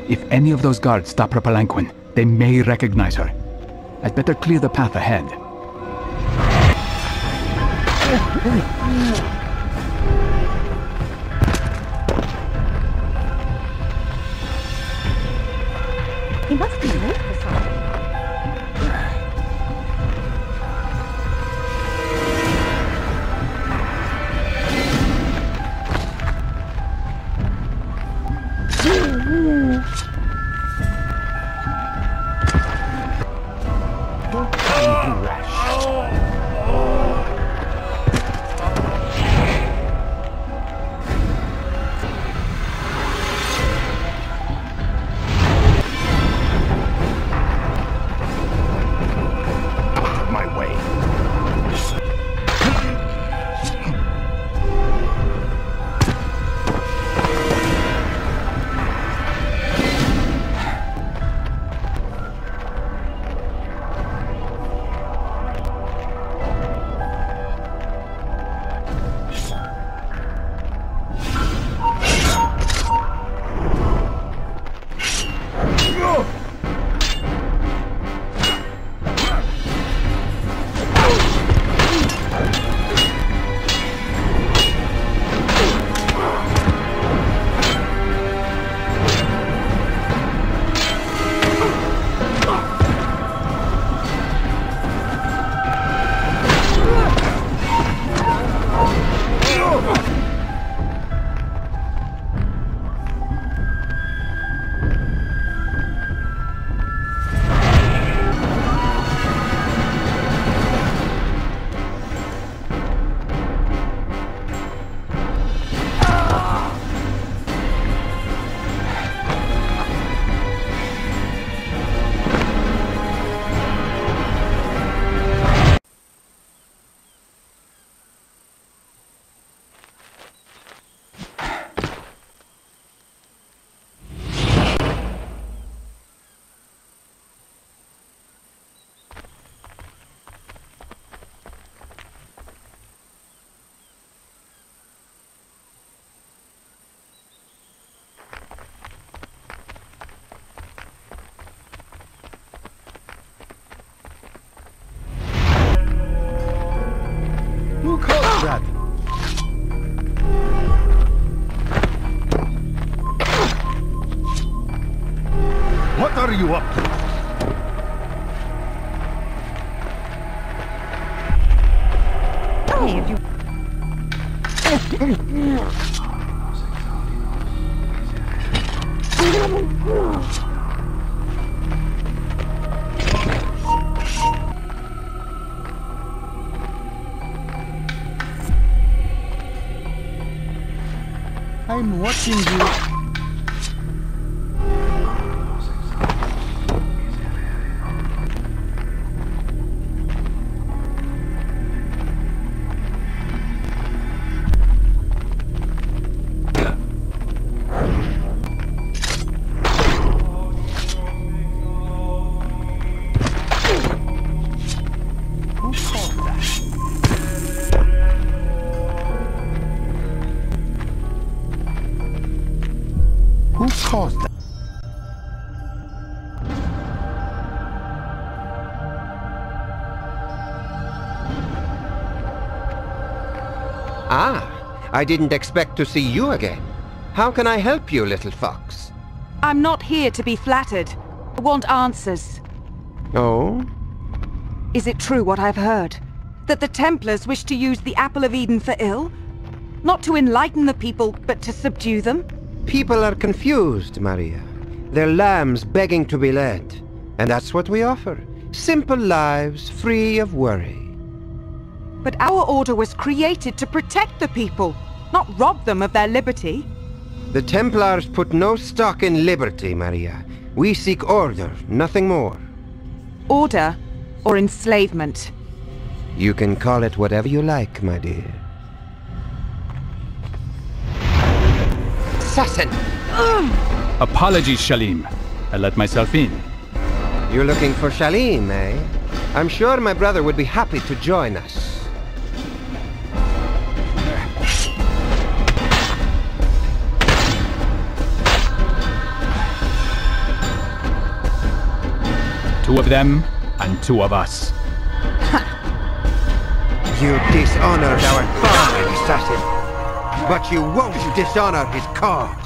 If any of those guards stop her palanquin, they may recognize her. I'd better clear the path ahead. He must be late for something. What are you up to? me if you... I'm watching you. I didn't expect to see you again. How can I help you, little fox? I'm not here to be flattered. I want answers. Oh? Is it true what I've heard? That the Templars wish to use the Apple of Eden for ill? Not to enlighten the people, but to subdue them? People are confused, Maria. They're lambs begging to be led. And that's what we offer. Simple lives, free of worry. But our order was created to protect the people, not rob them of their liberty. The Templars put no stock in liberty, Maria. We seek order, nothing more. Order or enslavement? You can call it whatever you like, my dear. Assassin! Apologies, Shalim. I let myself in. You're looking for Shalim, eh? I'm sure my brother would be happy to join us. Two of them, and two of us. You dishonored our father, assassin. But you won't dishonor his cause.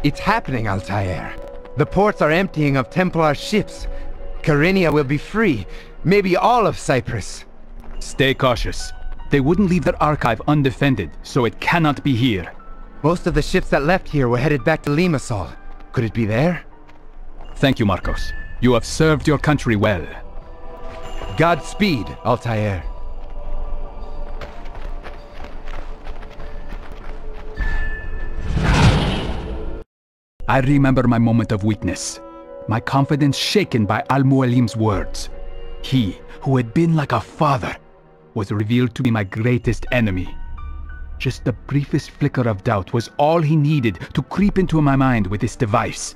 It's happening, Altair. The ports are emptying of Templar ships. Kyrenia will be free. Maybe all of Cyprus. Stay cautious. They wouldn't leave their archive undefended, so it cannot be here. Most of the ships that left here were headed back to Limassol. Could it be there? Thank you, Marcos. You have served your country well. Godspeed, Altair. I remember my moment of weakness. My confidence shaken by Al-Mualim's words. He, who had been like a father, was revealed to be my greatest enemy. Just the briefest flicker of doubt was all he needed to creep into my mind with this device.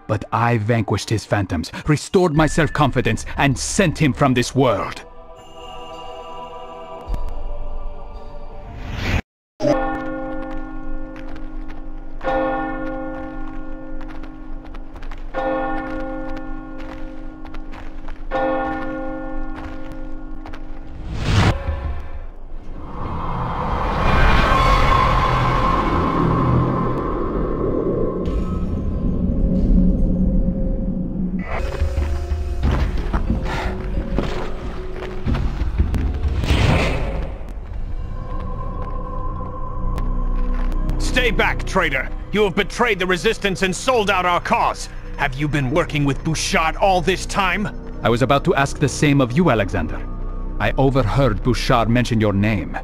But I vanquished his phantoms, restored my self-confidence, and sent him from this world. Stay back, traitor! You have betrayed the Resistance and sold out our cause! Have you been working with Bouchard all this time? I was about to ask the same of you, Alexander. I overheard Bouchard mention your name.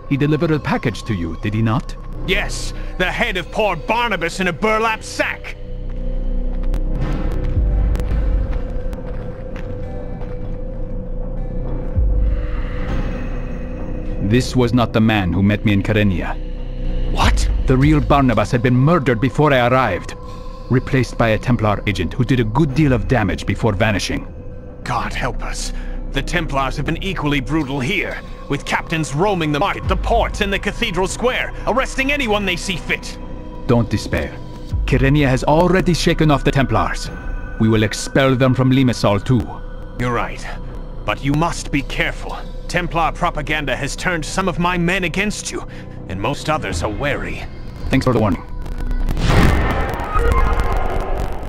He delivered a package to you, did he not? Yes, the head of poor Barnabas in a burlap sack! This was not the man who met me in Kyrenia. What? The real Barnabas had been murdered before I arrived, replaced by a Templar agent who did a good deal of damage before vanishing. God help us. The Templars have been equally brutal here, with captains roaming the market, the ports, and the cathedral square, arresting anyone they see fit. Don't despair. Kyrenia has already shaken off the Templars. We will expel them from Limassol too. You're right. But you must be careful. Templar propaganda has turned some of my men against you, and most others are wary. Thanks for the warning.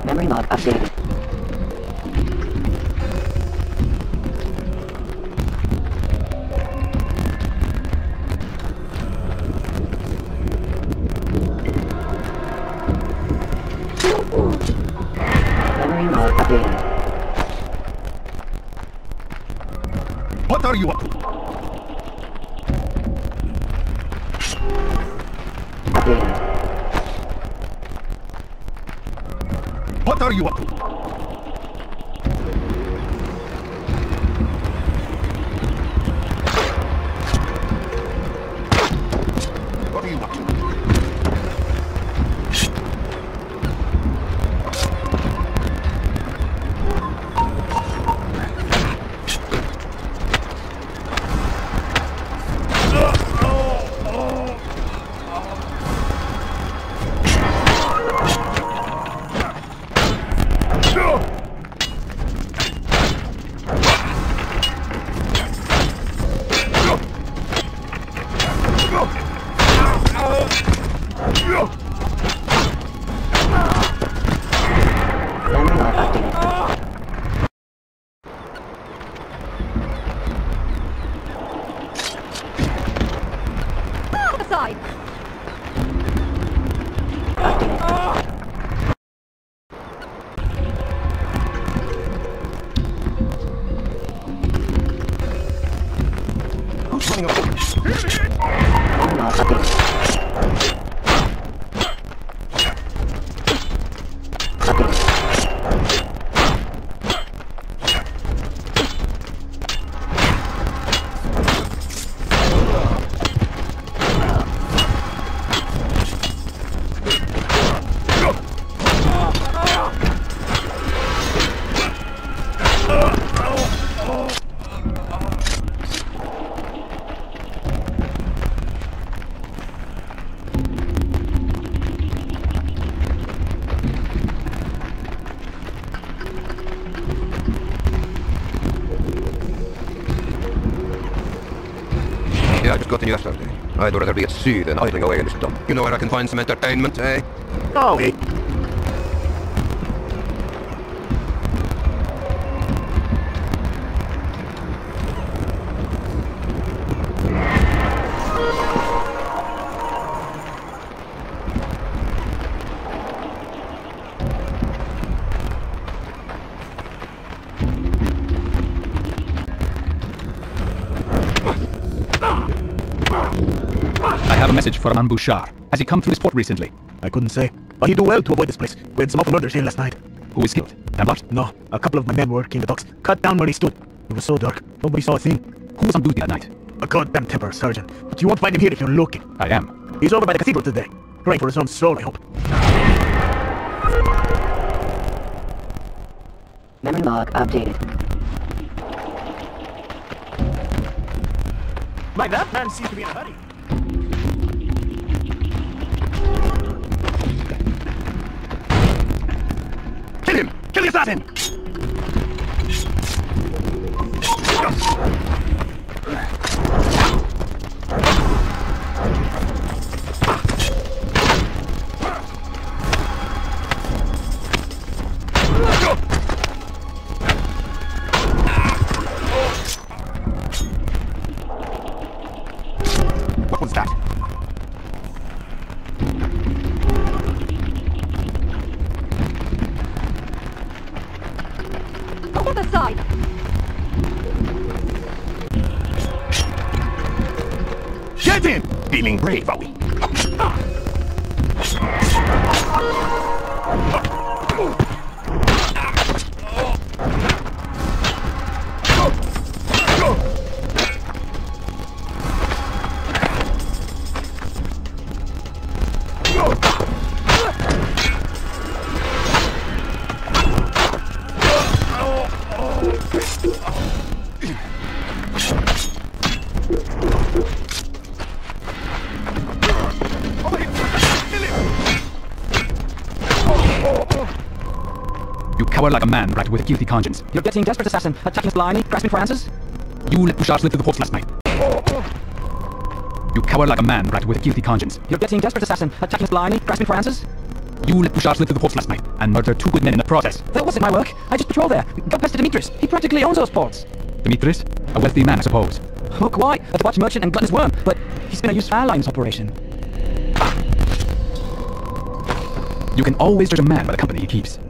Memory log updated. Memory log updated. What are you up to? Updated. What are you up to? What are you up to? I just got in yesterday. I'd rather be at sea than idling away in this dump. You know where I can find some entertainment, eh? Oh, wait. I have a message for An Bouchard. Has he come through this port recently? I couldn't say, but he'd do well to avoid this place. We had some awful murders here last night. Who was killed? Templars? No, a couple of my men were working the docks, cut down where he stood. It was so dark, nobody saw a thing. Who was on duty that night? A goddamn Templar sergeant, but you won't find him here if you're looking. I am. He's over by the cathedral today, praying for his own soul, I hope. Memory log updated. Like that man seems to be in a hurry. Kill him! Kill the assassin! What was that? Over the side! Get him! Feeling brave, are we? cower like a man racked with a guilty conscience. You're getting desperate, assassin. Attacking us blindly, grasping for answers? You let Bouchard slip through the ports last night. You cower like a man racked with a guilty conscience. You're getting desperate, assassin. Attacking us blindly, grasping for answers? You let Bouchard slip through the ports last night and murder 2 good men in the process. That wasn't my work. I just patrolled there. Got past Demetrius. He practically owns those ports. Demetrius? A wealthy man, I suppose. Oh, quite. A debauched merchant and gluttonous worm. But he's been a useful ally in this operation. You can always judge a man by the company he keeps.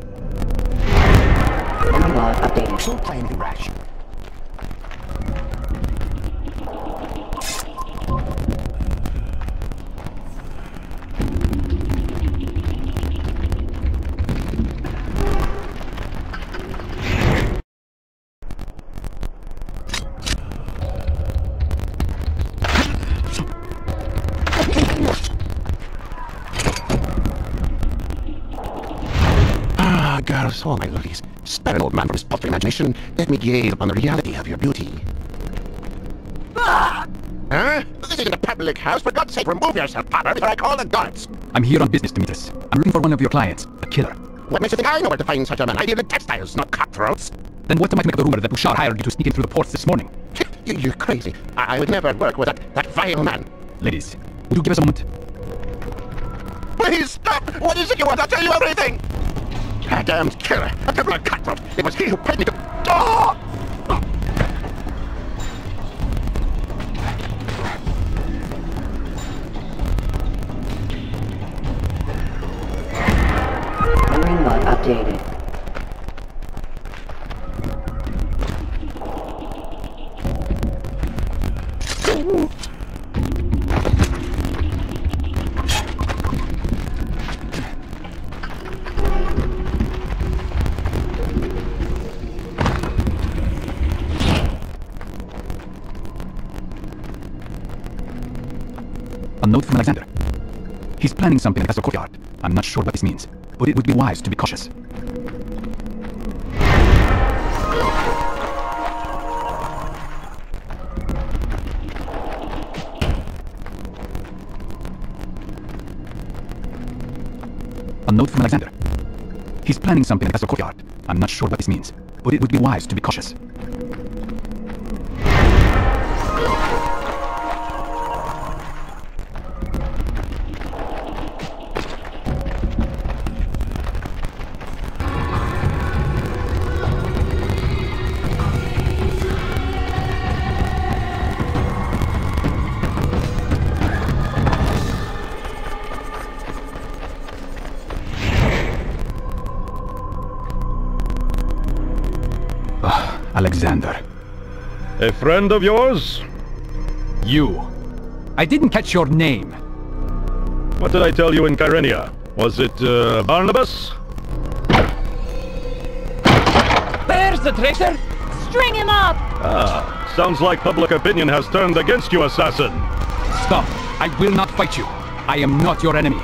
Memory log updated. Don't play anything rash. Girls, all my lilies, spare an old man from his paltry imagination. Let me gaze upon the reality of your beauty. Huh? This isn't a public house. For God's sake, remove yourself, Papa, before I call the guards. I'm here on business, Demetrius. I'm looking for one of your clients, a killer. What makes you think I know where to find such a man? I deal in textiles, not cutthroats. Then what am I to make of the rumor that Bouchard hired you to sneak in through the ports this morning? You're crazy. I would never work with that vile man. Ladies, would you give us a moment? Please stop! What is it you want? I'll tell you everything! Goddamned killer! A double cutthroat! It was he who paid me to... Oh! Memory log updated. A note from Alexander. He's planning something in the castle courtyard. I'm not sure what this means, but it would be wise to be cautious. A note from Alexander. He's planning something in the castle courtyard. I'm not sure what this means, but it would be wise to be cautious. Alexander. A friend of yours? You. I didn't catch your name. What did I tell you in Kyrenia? Was it, Barnabas? There's the traitor! String him up! Ah, sounds like public opinion has turned against you, assassin. Stop. I will not fight you. I am not your enemy.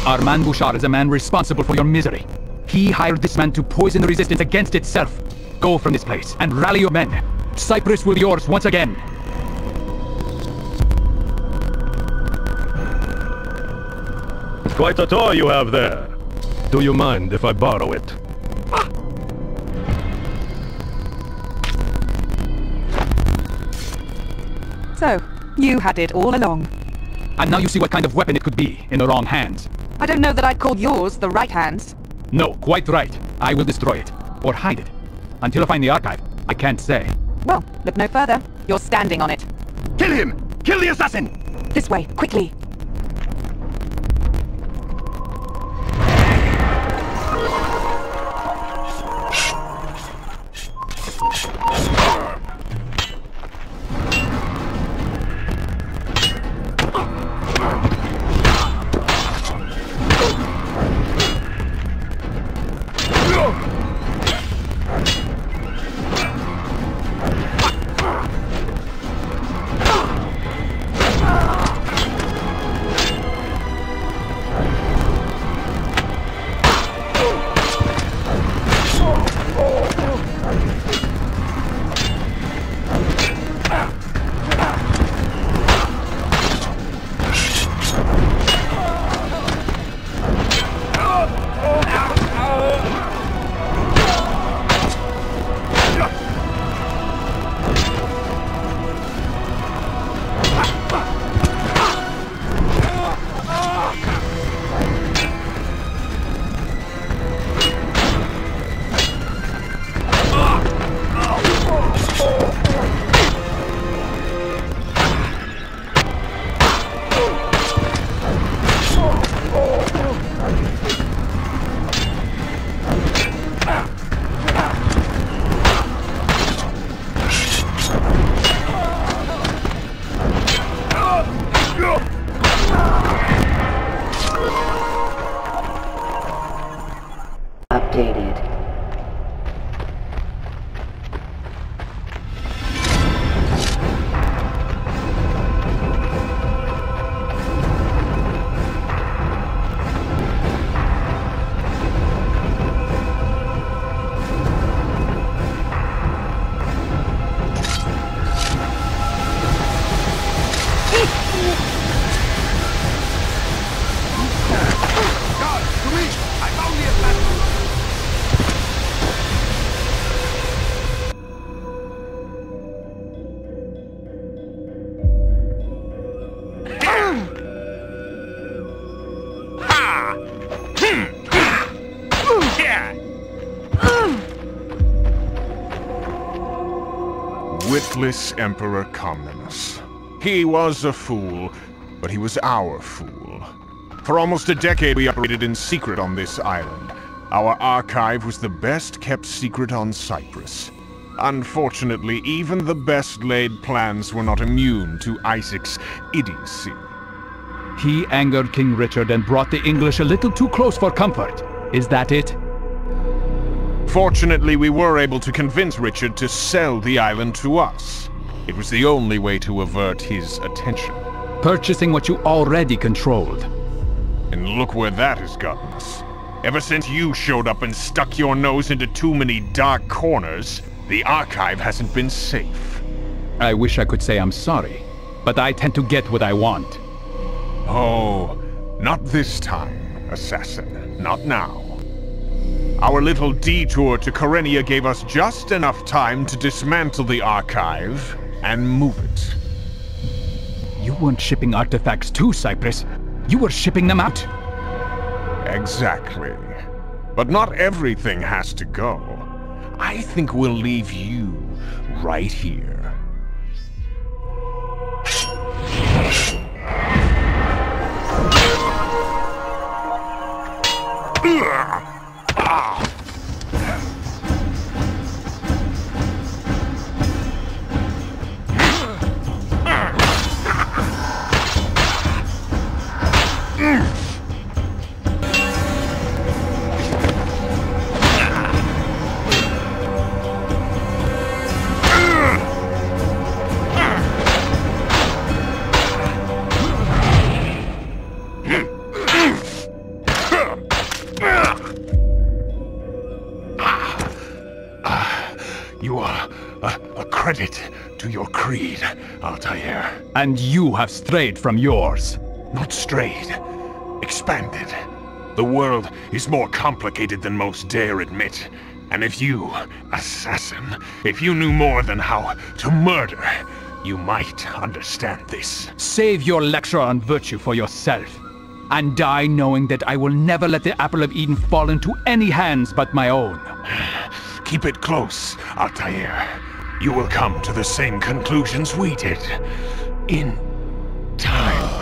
Armand Bouchard is a man responsible for your misery. He hired this man to poison the resistance against itself. Go from this place and rally your men. Cyprus will be yours once again. Quite a toy you have there. Do you mind if I borrow it? So, you had it all along. And now you see what kind of weapon it could be in the wrong hands. I don't know that I'd call yours the right hands. No, quite right. I will destroy it. Or hide it. Until I find the archive, I can't say. Well, look no further. You're standing on it. Kill him! Kill the assassin! This way, quickly. updated. Witless Emperor Comnenus. He was a fool, but he was our fool. For almost a decade we operated in secret on this island. Our archive was the best kept secret on Cyprus. Unfortunately, even the best laid plans were not immune to Isaac's idiocy. He angered King Richard and brought the English a little too close for comfort. Is that it? Fortunately, we were able to convince Richard to sell the island to us. It was the only way to avert his attention. Purchasing what you already controlled. And look where that has gotten us. Ever since you showed up and stuck your nose into too many dark corners, the archive hasn't been safe. I wish I could say I'm sorry, but I tend to get what I want. Oh, not this time, assassin. Not now. Our little detour to Kyrenia gave us just enough time to dismantle the archive and move it. You weren't shipping artifacts to Cyprus. You were shipping them out. Exactly. But not everything has to go. I think we'll leave you right here. You are a credit to your creed, Altair. And you have strayed from yours. Not strayed. Expanded. The world is more complicated than most dare admit. And if you, assassin, if you knew more than how to murder, you might understand this. Save your lecture on virtue for yourself. And die knowing that I will never let the Apple of Eden fall into any hands but my own. Keep it close, Altair. You will come to the same conclusions we did. In time.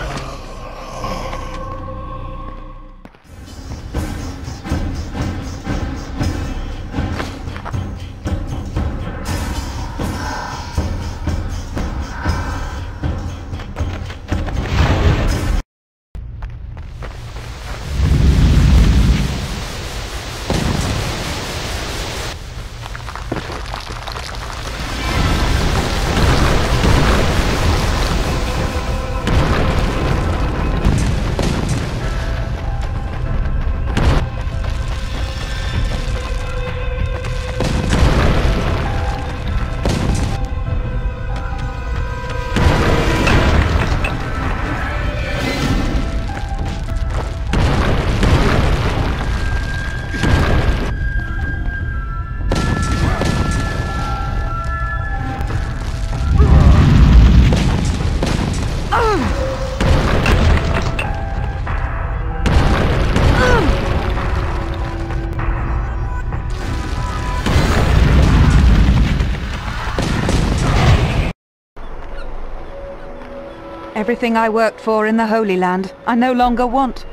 Everything I worked for in the Holy Land, I no longer want.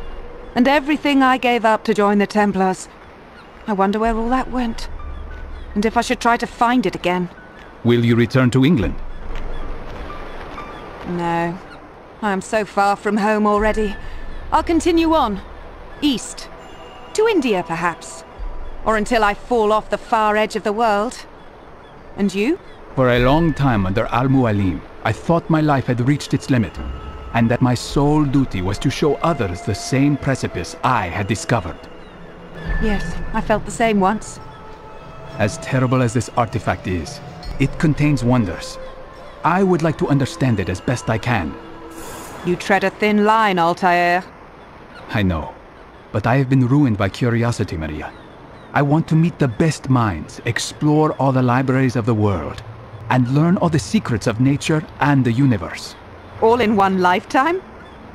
And everything I gave up to join the Templars. I wonder where all that went. And if I should try to find it again. Will you return to England? No. I am so far from home already. I'll continue on. East. To India, perhaps. Or until I fall off the far edge of the world. And you? For a long time under Al-Mualim, I thought my life had reached its limit, and that my sole duty was to show others the same precipice I had discovered. Yes, I felt the same once. As terrible as this artifact is, it contains wonders. I would like to understand it as best I can. You tread a thin line, Altair. I know, but I have been ruined by curiosity, Maria. I want to meet the best minds, explore all the libraries of the world, and learn all the secrets of nature and the universe. All in one lifetime?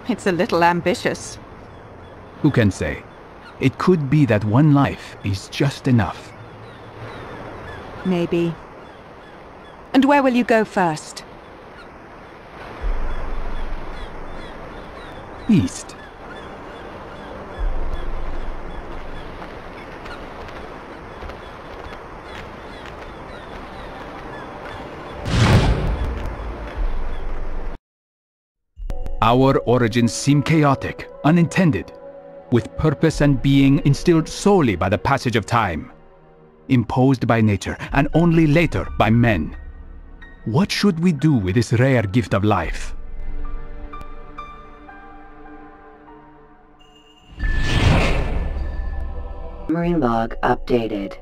It's a little ambitious. Who can say? It could be that one life is just enough. Maybe. And where will you go first? East. Our origins seem chaotic, unintended, with purpose and being instilled solely by the passage of time, imposed by nature and only later by men. What should we do with this rare gift of life? Marine log updated.